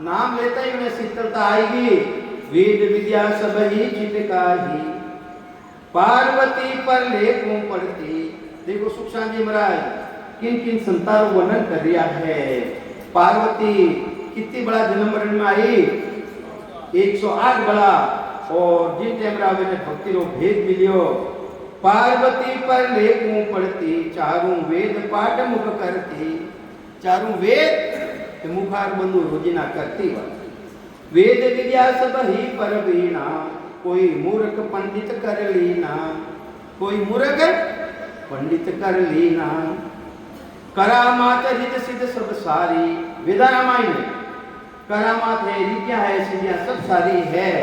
नाम लेता ही उन्हें शीतलता आएगी। वेद विद्या सब ही चितकाही, पार्वती पर लेखों पड़ती। देखो सुखशांत जी महाराज किन किन संतानों वर्णन कर रिया है। पार्वती कितनी बड़ा जन्म मरण में आई, 108 बड़ा, और जिन टेमरावे ने भक्ति रो भेद मिलियो। पार्वती पर लेखों पड़ती, चारों वेद पाठ मुख करती। चारों वेद मुखार बंधु रोजिना करती। वेद विद्या सब ही पर वीणा, कोई मूर्ख पंडित कर लीना, कोई मूर्ख पंडित कर लीना। करामात रित सिद्ध सब सारी, वेदा रामायण में करामात है, रीतियां है, सिद्धियां सब सारी है।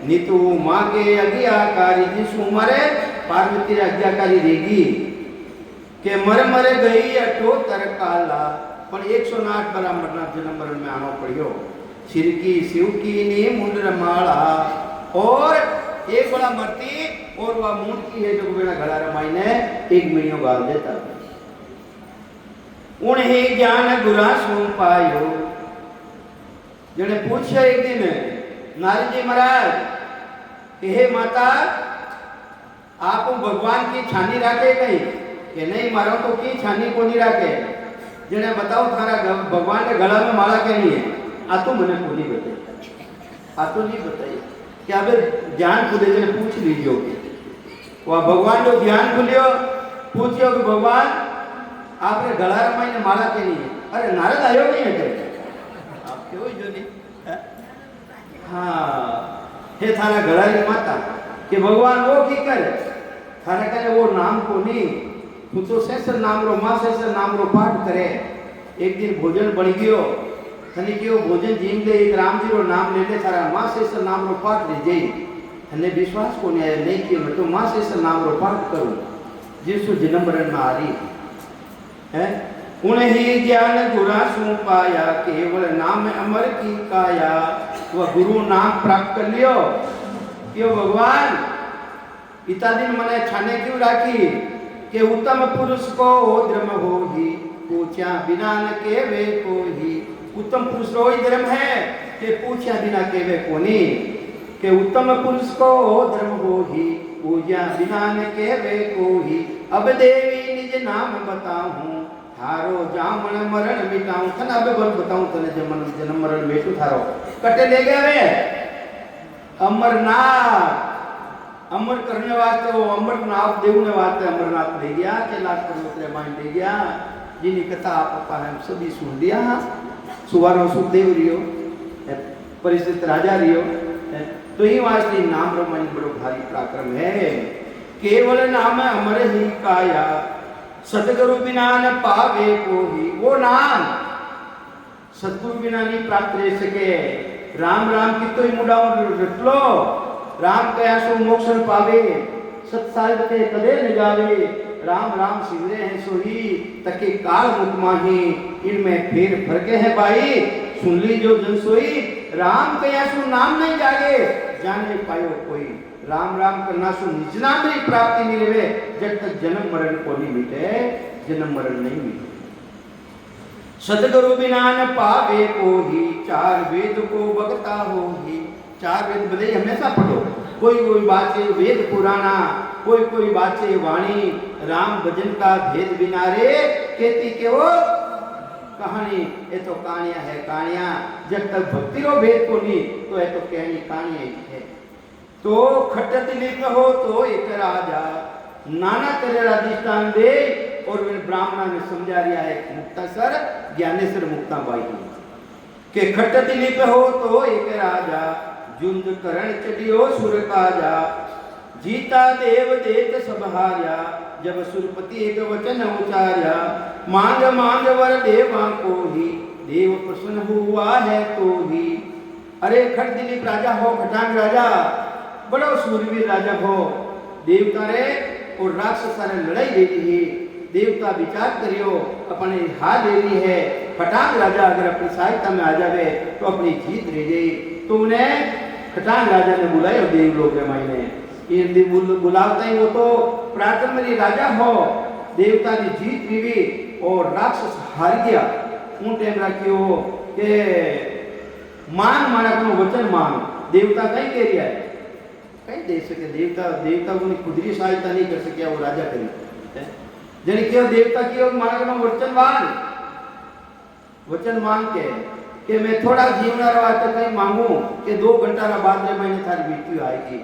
नीतु मांगे आज्ञाकारी, जिसु मरे पार्वती आज्ञाकारी रहेगी। के मर मर गई अटो तर काला, पर 108 बरा मरना जन्म मरण में आना पड़ियो। सिर की शिव की नी मुंडर माला, और एक बड़ा मरती और वह मुंड की है जो मेरा गला रमाई ने एक महीनों गाल देता। उन्हें ज्ञान गुरा सुन पायो, जिन्हें पूछा एक दिन नारद जी महाराज कि हे माता, आप भगवान की छानी राखे कहीं कि नहीं, मारो तो की छानी को नहीं राखे। जिन्हें बताओ थारा भगवान के गला में माला के नहीं है, आ तो मैंने को नहीं बताई, आ तो नहीं बताई। क्या अबे ध्यान खुले जिन्हें पूछ लीजिए, वह भगवान जो ध्यान खुलियो पूछियो कि भगवान आपने गला रमाई ने माला के नहीं है। अरे नारद आयो नहीं है कहते आप क्यों जो नहीं है? हाँ हे थारा गला की माता कि भगवान वो की करे, थारा करे वो नाम को नहीं, तू तो शेषर नाम रो मां शेषर नाम रो पाठ करे। एक दिन भोजन बन गयो, थने क्यों भोजन जीम ले, एक राम जी रो नाम ले ले, थारा मां शेषर नाम रो पाठ ले जाई। थने विश्वास को नहीं आया, नहीं कि मैं तो मां शेषर नाम रो पाठ करूं, जिसु जन्म मरण में आ रही है। उन्हें ज्ञान गुरा सु पाया, केवल नाम अमर की काया। वह गुरु नाम प्राप्त कर लियो। क्यों भगवान इतना दिन मने छाने क्यों राखी कि उत्तम पुरुष को धर्म हो ही, पूछा बिना न के वे को ही। उत्तम पुरुष रो ही धर्म है कि पूछा बिना के वे कोनी, कि उत्तम पुरुष को धर्म हो ही, पूजा बिना न के वे को ही। अब देवी निज नाम बताऊं, थारो जामन मरण मिटाऊं। थने अब बोल बताऊं तने जन्म मरण मेटू थारो कटे ले गए वे अमरनाथ। अमर करने वास्ते वो अमरनाथ देव ने वास्ते अमरनाथ ले गया, कैलाश पर्वत रे मान ले गया। जिनी कथा आप ने सभी सुन लिया। सुवारो सुखदेव रियो, परिचित राजा रियो, तो ही वास्ते नाम रमण बड़ो भारी पराक्रम है। केवल नाम अमर ही काया, सतगुरु बिना न पावे कोई। वो नाम सतगुरु बिना नहीं प्राप्त रह सके। राम राम की तो ही मुड़ा रट लो, राम कया सो मोक्ष पावे, सत्साहिब के कदे न जावे। राम राम सिमरे हैं सोही, तके काल मुख माही। इनमें फेर फरके हैं भाई, सुन ली जो जन सोई। राम कया सो नाम नहीं जागे, जाने पायो कोई। राम राम करना सो निज नाम की प्राप्ति नहीं रहे, जब तक जन्म मरण को नहीं मिटे, जन्म मरण नहीं मिटे। सतगुरु बिना न पावे को ही, चार वेद को बगता हो ही। चार वेद भले ही हमेशा पढ़ो, कोई कोई बात है वेद पुराना, कोई कोई बात है वाणी। राम भजन का भेद बिना रे, कहती के वो कहानी, ये तो कहानियां है कहानियां। जब तक भक्ति रो भेद को नहीं, तो ये तो कहनी कहानियां ही है। तो खट्टत लिख हो तो एक राजा, नाना तरह अधिष्ठान दे। और ब्राह्मण ने समझा रिया है मुक्तासर ज्ञानेश्वर मुक्ताबाई के खट्टत लिख हो तो एक राजा, जुंद करण चढ़ियो सुर काजा, जीता देव देत सब हार्या, जब सुरपति एक वचन उचार्या, मांग मांग वर देवा को ही, देव प्रसन्न हुआ है तो ही। अरे खट दिलीप राजा हो, खटांग राजा, बड़ो सूरवीर राजा हो, देवता रे और राक्षस सारे लड़ाई दे रही है, देवता विचार करियो अपने हार दे रही है, खटांग राजा अगर अपनी सहायता में आ जावे तो अपनी जीत रह जाए। तो उन्हें खटांग राजा ने बुलाया देवलोक में मायने, ये बुलावता ही वो तो पराक्रमी राजा हो, देवता ने जीत ली और राक्षस हार गया। उन टाइम रखियो के मान माना को वचन मान, देवता कहीं कह रहा है, कहीं दे सके देवता, देवता को खुदरी सहायता नहीं कर सके, वो राजा करी जन क्यों देवता क्यों माना वचन मांग के कि मैं थोड़ा जीवना रहा तो कहीं मांगू कि 2 घंटा बाद में मैंने थारी बेटी आएगी,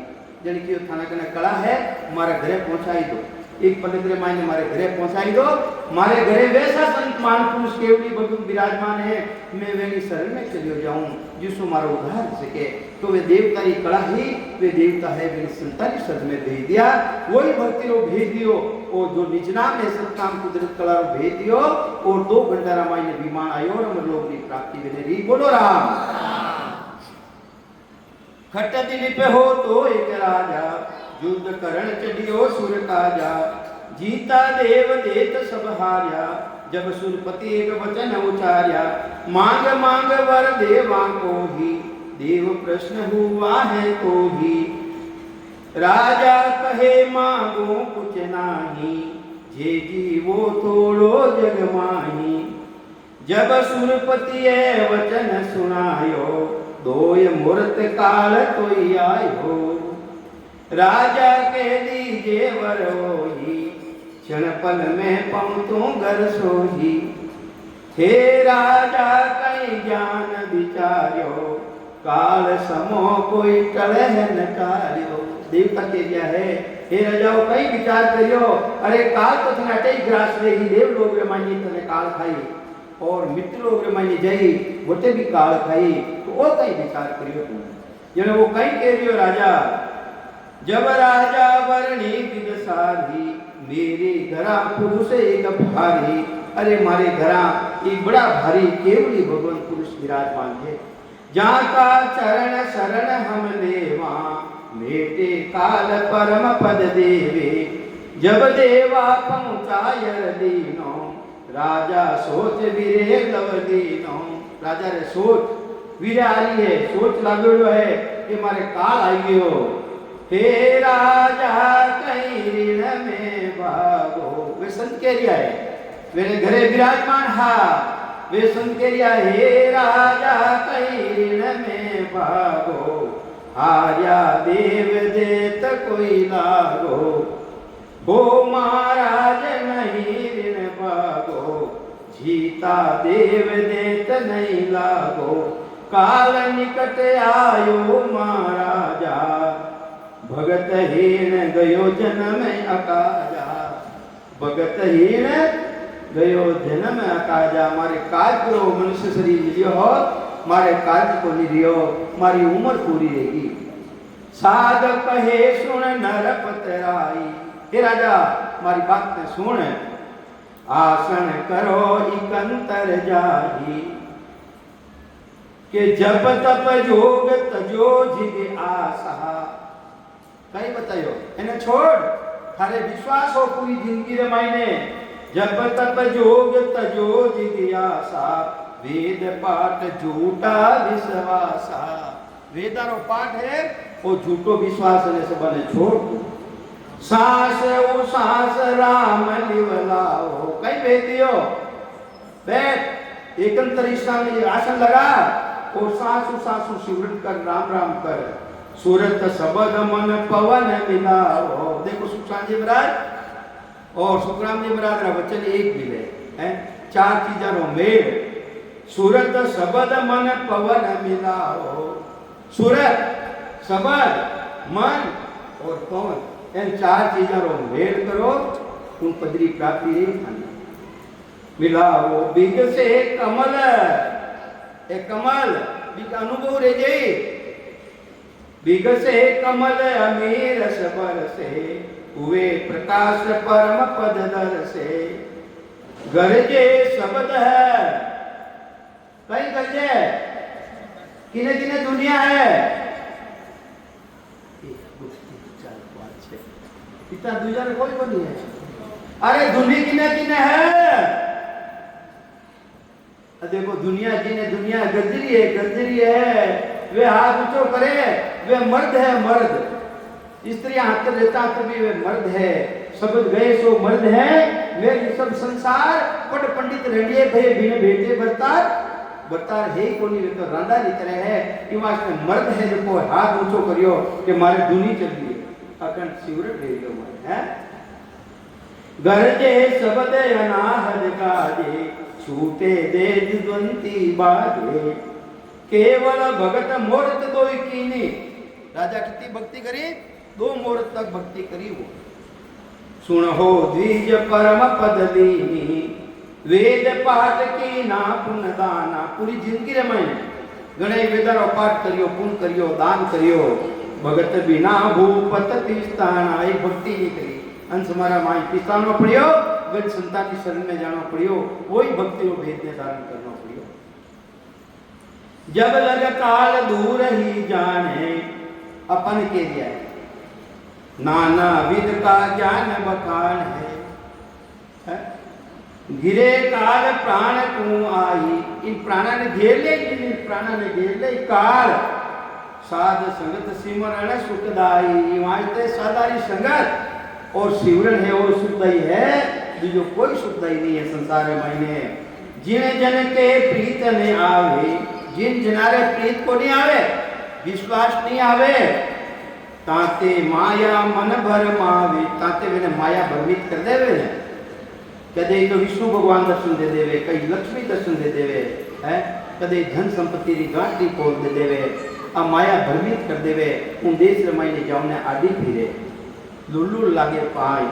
जन क्यों थाना कने कला है मारे घरे पहुंचाई दो, एक पंडित मायने मारे घरे पहुंचाई दो, मारे घरे वैसा संत मान पुरुष केवली भगवान विराजमान है, मैं वेनी शरण में चलियो जाऊं जिसको मारो उद्धार सके। तो वे देवता की कला ही वे देवता है, वे संतानी शरण में भेज दिया, वही भक्ति रो भेज दियो, और जो निज नाम है सत्ताम कुदरत कला रो भेज दियो, और 2 घंटा रामायण विमान आयो और अमर लोक की प्राप्ति वेने री। बोलो राम। खट दिल पे हो तो एक राजा, युद्ध करण चढ़ियो सुर काजा, जीता देव देत सब हार्या, जब सुरपति एक वचन उचार्या, मांग मांग वर देवा को ही, देव प्रश्न हुआ है तो ही। राजा कहे मांगो कुछ नाही, जे जीवो तोड़ो जग माही, जब सुरपति वचन सुनायो, दोय मूर्त काल तोई आयो। राजा के दीजे वर होही, क्षण पल में पहुँचूं घर सोही। हे राजा कई ज्ञान विचार्यो, काल समो कोई टलह न टार्यो। देवता के दिया है, हे राजाओ कई विचार करियो, अरे काल तो तने अटे ग्रास ले ही, देव लोग रे मानी तने काल खाई, और मित्र लोग रे मानी जाई बोते भी काल खाई, तो वो कई विचार करियो तुम। यानी वो कई कह रियो राजा, जब राजा वर्णी विद सारी, मेरे घरा पुरुष एक भारी। अरे मारे घरा एक बड़ा भारी केवली भगवान पुरुष विराजमान है, जहाँ का चरण शरण हम लेवा, मेटे काल परम पद देवे। जब देवा पहुँचाय दीनो, राजा सोच वीरे लव दीनो। राजा रे सोच वीरे आ रही है, सोच लागेलो है कि मारे काल आई गयो। हे राजा कहीं ऋण में भागो, वे संत कह रिया है, मेरे घरे विराजमान हा, वे संत कह रिया, हे राजा कहीं ऋण में भागो, हार्या देव देत कोई लागो। हो महाराज नहीं ऋण भागो, जीता देव देत नहीं लागो। काल निकट आयो महाराजा, भगत हीन गयो जन्म अकाजा। भगत हीन गयो जन्म अकाजा। मारे काज करो मनुष्य शरीर लियो हो, मारे काज को नहीं लियो, मारी उम्र पूरी रहेगी। साध कहे सुन नर पतराई, हे राजा मारी बात ने सुन, आसन करो इकंतर जाही, के जप तप जोग तजो जिग आसा। कहीं बताइयो इन्हें छोड़, थारे विश्वास हो पूरी जिंदगी रे मायने, जप तप जोग तजो जिज्ञासा, वेद पाठ झूठा विश्वासा। वेदारो पाठ है वो झूठो विश्वास ने सबने छोड़। सांस ओ सांस राम लिवलाओ, कहीं भेदियो बैठ एकंतर ईशान आसन लगा, और सांस ओ सांस सिमरन कर, राम राम कर। सूरत सबद मन पवन मिलाओ। देखो सुखराम जी महाराज और सुखराम जी महाराज का वचन एक मिले हैं, 4 चीजा रो मेल। सूरत सबद मन पवन मिलाओ। सूरत सबद मन और पवन, इन 4 चीजा रो मेल करो, उन पदरी प्राप्ति नहीं थानी। मिलाओ बिग से कमल, एक कमल बिग अनुभव रह जाए, विगसे कमल अमीर सबर से हुए प्रकाश परम पद दर से गरजे शब्द है कई गरजे किने किने दुनिया है इतना दूजा कोई को नहीं है। अरे दुनिया किने किने है देखो दुनिया जिने दुनिया गंजरी है वे हाथ ऊंचो करे वे मर्द है मर्द स्त्री हाथ देता तो भी वे मर्द है शब्द गए सो मर्द है वे सब संसार पट पंडित रंडिए भय बिन बेटे बरतार है कोनी वे तो रांडा की तरह है कि वास्ते मर्द है जो हाथ ऊंचो करियो कि मारे दुनी चलिए अखंड सिवरट ले लो है गरजे शब्द अनाहद गाजे छूटे दे द्वंती बाजे केवल भगत मूर्त दो कीनी राजा कितनी भक्ति करी 2 मुहूर्त तक भक्ति करी वो सुन हो द्विज परम पद दीनी वेद पाठ की ना पुण्य दाना पूरी जिंदगी रे मैंने गणे वेदारो पाठ करियो पुण्य करियो दान करियो भगत बिना भूपत तीस्ताना एक भक्ति नहीं करी अंश हमारा माई तीस्तानो पड़ियो वे संतान की शरण में जाना पड़ियो वही भक्ति को भेद में धारण करना पड़ियो जब लग काल दूर ही जाने अपन के दिया नाना विध का ज्ञान बखान है गिरे काल प्राण को आई इन प्राणा ने घेर ले इन प्राणा ने घेर ले काल साध संगत सिमरण सुखदाई वाजते साधारी संगत और सिमरण है और सुखदाई है जो कोई सुखदाई नहीं है संसार में जिन्हें जन के प्रीत ने आवे जिन जनारे प्रीत को नहीं आवे विश्वास नहीं आवे ताते माया मन भर मावे ताते वे माया भ्रमित कर देवे ने कदे तो विष्णु भगवान दर्शन दे देवे कई लक्ष्मी दर्शन दे देवे है कदे धन संपत्ति री गांठी खोल दे देवे आ माया भ्रमित कर देवे उन देश रमाई ने जावने आडी फिरे लुल्लू लागे पाई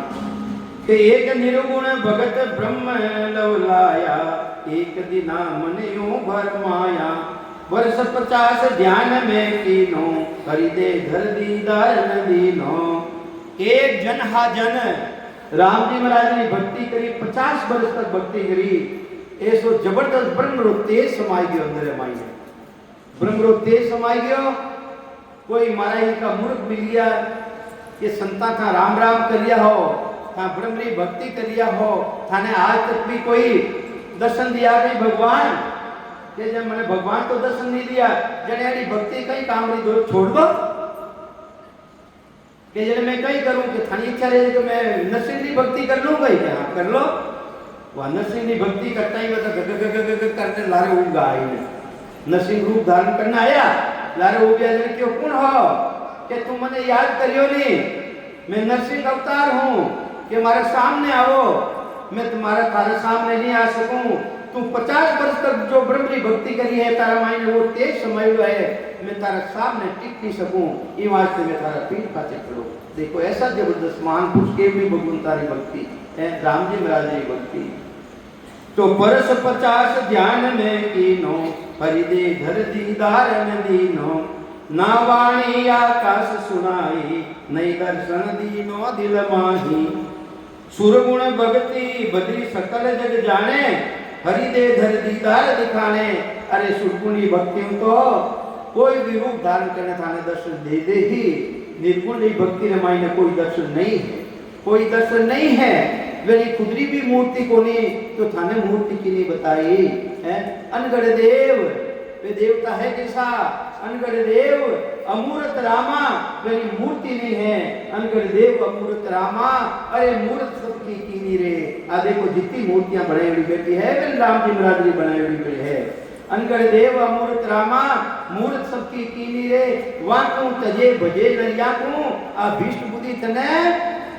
के एक निर्गुण भगत ब्रह्म लवलाया एक दिना मन यूं भर माया वर्ष 50 ध्यान में कीनो हरिदे घर दीदार न दीनो एक जन हा जन राम जी महाराज ने भक्ति करी 50 वर्ष तक भक्ति करी ऐसो जबरदस्त ब्रह्म रो तेज समाई गयो अंदर माई ने ब्रह्म रो तेज समाई गयो कोई महाराज का मूर्ख मिल गया ये संता का राम राम करिया हो था ब्रह्म री भक्ति करिया हो थाने आज तक भी कोई दर्शन दिया नहीं भगवान कि जब मैंने भगवान तो दर्शन नहीं दिया जने भक्ति कहीं काम नहीं दो छोड़ दो कि जब मैं कहीं करूं कि थानी इच्छा रहे कि मैं नरसिंह भक्ति कर लूं भाई क्या कर लो वह नरसिंह भक्ति करता ही मतलब करने लारे उग आई नरसिंह रूप धारण करना आया लारे उग गया क्यों कौन हो कि तुम मैंने याद करियो नहीं मैं नरसिंह अवतार हूं कि हमारे सामने आओ मैं तुम्हारे तारे सामने नहीं आ सकूं तुम 50 वर्ष तक जो ब्रह्म की भक्ति करी है तारा माई ने वो तेज समय है मैं तारा सामने टिक नहीं सकूं ये वास्ते में तारा पीठ पाचे करो देखो ऐसा जबरदस्त महान पुरुष के भी भगवान तारी भक्ति है राम जी महाराज की भक्ति तो परस 50 ध्यान में कीनो हरिदे घर दीदार न दीनो ना वाणी आकाश सुनाई नहीं दर्शन दीनो दिल माही सुरगुण भक्ति बद्री सकल जग जाने हरिदे धर दीदार दिखाने अरे सुरगुणी भक्ति तो कोई भी रूप धारण करने थाने दर्शन दे दे ही निर्गुण भक्ति ने मायने कोई दर्शन नहीं है वेरी खुदरी भी मूर्ति को नहीं तो थाने मूर्ति की नहीं बताई है अनगढ़ देव वे देवता है कैसा अनगढ़ देव अमूर्त रामा मेरी मूर्ति नहीं है अनगढ़ देव अमूर्त रामा अरे मूर्त सबकी कीनी रे आ देखो जितनी मूर्तियां बनाई हुई बैठी है वे राम जी महाराज जी बनाई हुई है अनगढ़ देव अमूर्त रामा मूर्त सबकी कीनी रे वाकू तजे भजे नरिया को आ भीष्म बुद्धि तने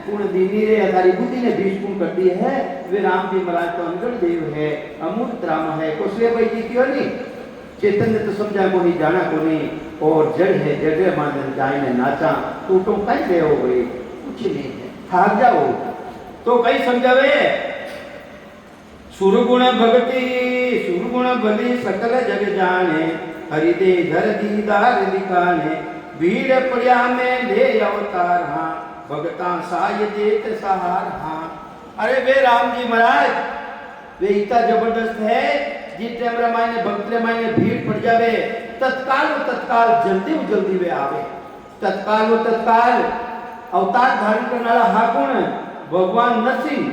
पूर्ण दीनी रे हमारी बुद्धि ने भीष्म कर दी है वे राम जी महाराज तो अनगढ़ देव है अमूर्त रामा है कुशले भाई जी क्यों नहीं चैतन्य तो समझा को नहीं जाना को नहीं और जड़ है जड़ मानन जाए ने नाचा तू तो कहीं गए हो गई कुछ नहीं है भाग जाओ तो कहीं समझावे सुरगुण भक्ति सुरगुण बलि सकल जग जाने हरिदे धर दीदार दिखाने भीड़ पड़िया में ले अवतार हाँ भगता साय देत सहार हाँ। अरे वे राम जी महाराज वे इतना जबरदस्त है जिस टाइम रामायण भक्त रामायण भीड़ पड़ जावे तत्काल जल्दी वे आवे तत्काल अवतार धारण करने वाला हा कौन भगवान नरसिंह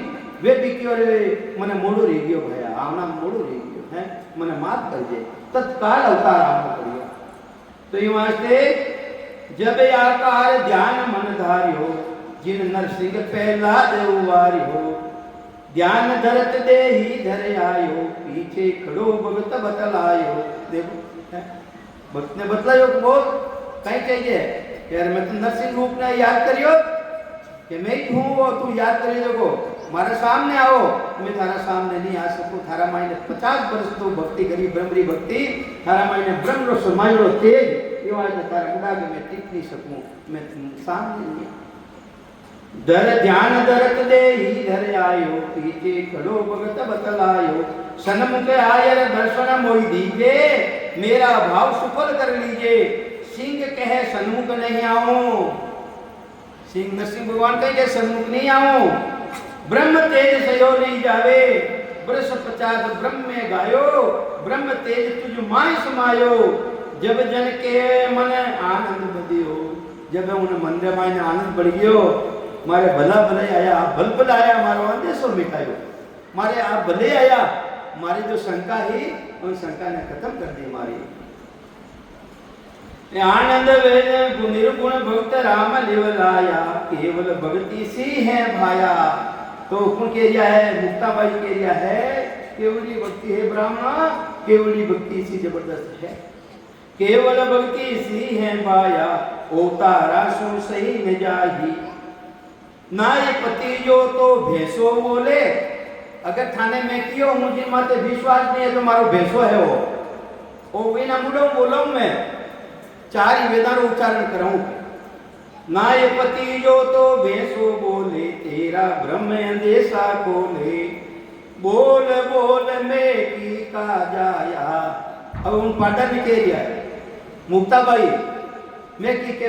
वे भी क्यों रे मने मोड़ो रही गयो भया आमना मोड़ो रही गयो है मने माफ कर दे तत्काल अवतार आमो करियो। तो ये वास्ते जब आकार ध्यान मन धारियो जिन नरसिंह पहला देवारियो ध्यान धरत दे ही धर आयो पीछे खड़ो भगत बतलायो। देखो भक्त ने बतलायो कि बोल कहीं चाहिए यार मैं तो नरसिंह रूप ने याद करियो कि मैं ही हूँ वो तू याद करियो देखो मारे सामने आओ मैं थारा सामने नहीं आ सकूं थारा मायने 50 वर्ष तो भक्ति करी ब्रह्मरी भक्ति थारा मायने ब्रह्म रो समायो तेज ये वाला तारा मुड़ा के मैं टिक नहीं सकूं मैं सामने नहीं धर ध्यान धरत दे ही धर आयो पीछे खड़ो भगत बतलायो सन्मुख आयर दर्शन मोहि दीजे मेरा भाव सुफल कर लीजिए। सिंह कहे सन्मुख नहीं आऊं सिंह नरसिंह भगवान कहे सन्मुख नहीं आऊं ब्रह्म तेज सयो नहीं जावे बरस 50 ब्रह्म में गायो ब्रह्म तेज तुझ माय समायो जब जन के मन आनंद बदियो जब उन मन रे मायने आनंद बढ़ गयो मारे भला भले आया भल आया मारो अंदेशो मिटायो मारे आप भले आया मारी जो शंका है उन शंका ने खत्म कर दी मारी आनंद वेद निर्गुण भक्त राम लेवलाया केवल भक्ति सी है भाया। तो कौन के एरिया है मुक्ताबाई के एरिया है केवली भक्ति है ब्राह्मण केवली भक्ति सी जबरदस्त है केवल भक्ति सी है भाया ओ तारा सो सही न जाही नाय पति जो तो भेसो बोले अगर थाने में कियो मुझे माते विश्वास नहीं है तो मारो भेसो है वो ओ बिना मुड़ो बोलो मैं चार ही वेदार उच्चारण कराऊं नाय पति जो तो भेसो बोले तेरा ब्रह्म अंदेशा खोले बोल बोल में की का जाया। अब उन पाटा भी कह रहा है मुक्ताबाई मैं की के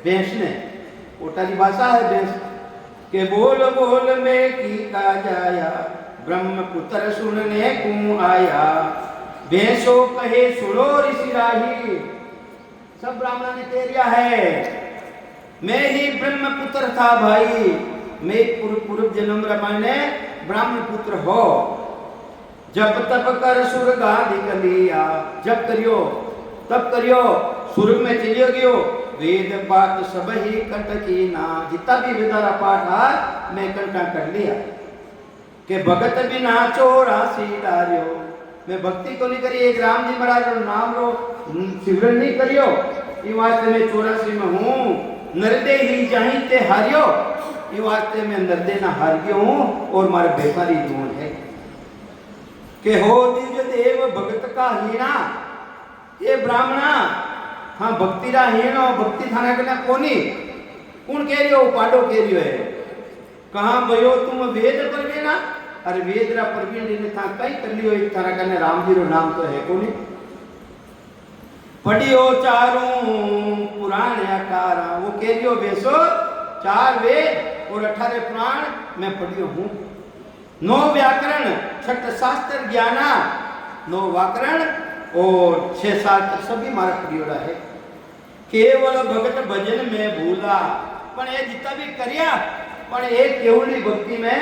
भैंस ने ओटारी भाषा है भैंस के बोल बोल में की का जाया ब्रह्म पुत्र सुनने को आया भैंसो कहे सुनो ऋषि राही। सब ब्राह्मण ने कह दिया है मैं ही ब्रह्म पुत्र था भाई मैं पूर्व जन्म रामायणे ब्राह्मण पुत्र हो जब तप कर सुर्ग आदि कलिया जब करियो तब करियो सुर्ग में चलियो गयो वेद पाठ सब ही कंठ की ना जितना भी वेदारा पाठ है मैं कंठा कर लिया के भगत भी नाचो राशि डारियो मैं भक्ति को नहीं करी एक राम जी महाराज रो नाम रो सिमरन नहीं करियो ये वास्ते में 84 में हूँ नरदे ही जाही ते हारियो ये वास्ते में नरदे ना हार गयो हूँ और मारे बेकारी दूर है के हो दिव्य देव भगत का हीना ये ब्राह्मणा हाँ भक्ति रा हीनो भक्ति थाना करना कोनी कौन कह रही हो पाडो कह रही है कहाँ भयो तुम वेद पर गए ना अरे वेद रा परवीन ने था कई कर लियो एक थाना करने राम जी रो नाम तो है कोनी पढ़ियो चारों पुराण आकारा वो कह रही हो बेसो 4 वेद और 18 पुराण मैं पढ़ियो हूँ 9 व्याकरण 6 शास्त्र ज्ञाना 9 व्याकरण और 6 शास्त्र सभी मारा पढ़ियोड़ा है केवल भगत भजन में भूला पण ये जितना भी करिया पण एक केवली भक्ति में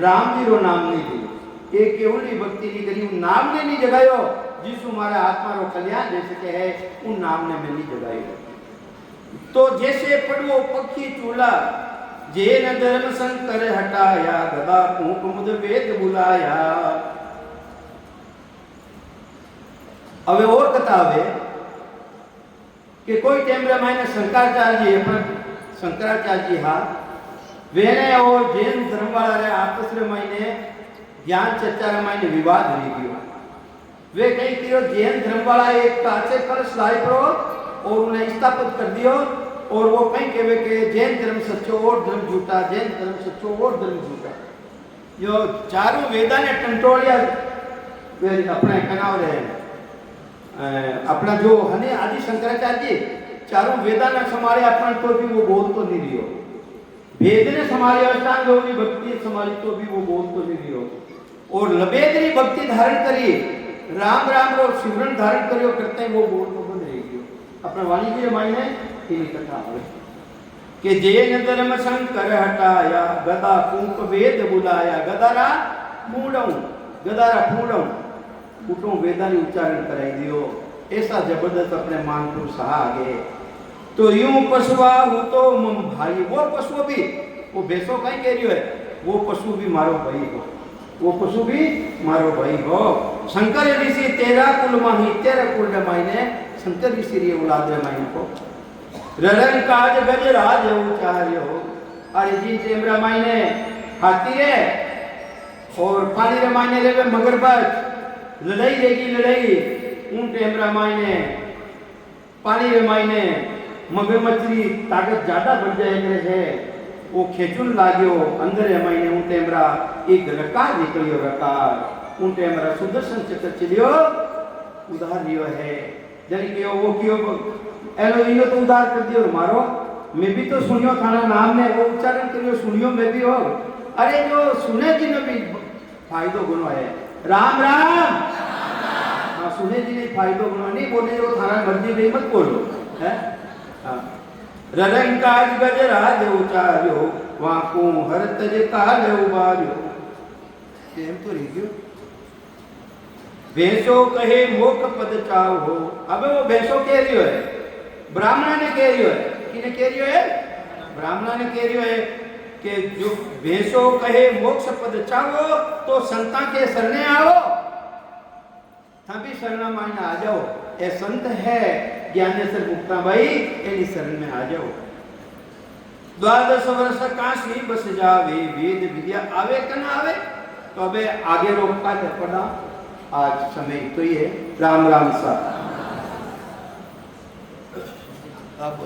राम जी रो नाम नहीं दियो एक केवली भक्ति नहीं करी उन नाम ने नहीं जगायो जिस हमारे आत्मा रो कल्याण जैसे के है उन नाम ने मैं नहीं जगायो। तो जैसे पढ़ो पक्षी चूला जेन धर्म शंकर हटाया गदा कूक मुद वेद बुलाया। अब और कथावे कि कोई टाइम रामायण शंकराचार्य अपना शंकराचार्य जी हाँ वेने और जैन धर्म वाला रे आपस रे मायने ज्ञान चर्चा रे मायने विवाद रही गयो वे कहीं कियो जैन धर्म वाला एक काचे कलश लाई पड़ो और उन्हें स्थापित कर दियो और वो कहीं कहवे के जैन धर्म सच्चो और धर्म झूठा जैन धर्म सच्चो और धर्म झूठा यो चारों वेदा ने टंटोलिया वे अपने कनाव रे अपना जो हने आदि शंकराचार्य जी चारों वेदा ने समारे अपन तो भी वो बोल तो नहीं रियो, वेद ने समारे अष्टांग योगी भक्ति समारी तो भी वो बोल तो नहीं रियो, और लबेदरी भक्ति धारण करी राम राम रो सिमरन धारण करियो करते वो बोल तो बन रही अपने वाणी के मायने की कथा है कि जैन धर्म शंकर हटाया गदा कुंक वेद बुलाया गदारा मूडऊ गदारा फूडऊ कुटों वेदानी उच्चारण कराई दियो। ऐसा जबरदस्त अपने मानपुर सहा आगे तो यूं पशुआ हूं तो मम भाई वो पशु भी वो भैंसो कहीं कह रही है वो पशु भी मारो भाई हो, वो पशु भी मारो भाई हो। शंकर ऋषि तेरा कुल माही तेरा कुल मायने शंकर ऋषि रे औलाद मायने को ररण काज गज राज उचार्यो अरे जी चेमरा मायने हाथी रे और पानी रे मायने रे मगरमच्छ लड़ाई रहेगी लड़ाई ऊंट टेमरा मायने पानी रे मायने मगरमच्छी ताकत ज्यादा बढ़ जाए करे है वो खेचुन लाग्यो अंदर मायने ऊंट टेमरा एक रकार निकलियो रकार ऊंट टेमरा सुदर्शन चक्र चलियो उधार लियो है जन के वो कियो एलो इनो तो उधार कर दियो मारो मैं भी तो सुनियो थाना नाम ने वो उच्चारण करियो सुनियो मैं भी हो अरे जो सुने जी ने भी फायदो गुनो है राम राम हाँ सुने जी ने फायदो गुनो नहीं बोले जो थाना मर्जी भी मत बोलो है हाँ ररंग काज गज राज उचार्यो वाको हर तज काल उबार्यो एम तो रही गयो भैंसो कहे मोक पद चाहो अब वो भैंसो कह रही है ब्राह्मण ने कह रही है किने कह रही है ब्राह्मण ने कह रही है कि जो भैंसो कहे मोक्ष पद चाहो तो संता के शरणे आओ भी शरण मायने आ जाओ ए संत है ज्ञानेश्वर मुक्ता भाई एनी शरण में आ जाओ। 12 वर्ष काशी बस जावे वेद विद्या आवे कि ना आवे तो अबे आगे रोका है पड़ा आज समय तो ये राम राम सा आप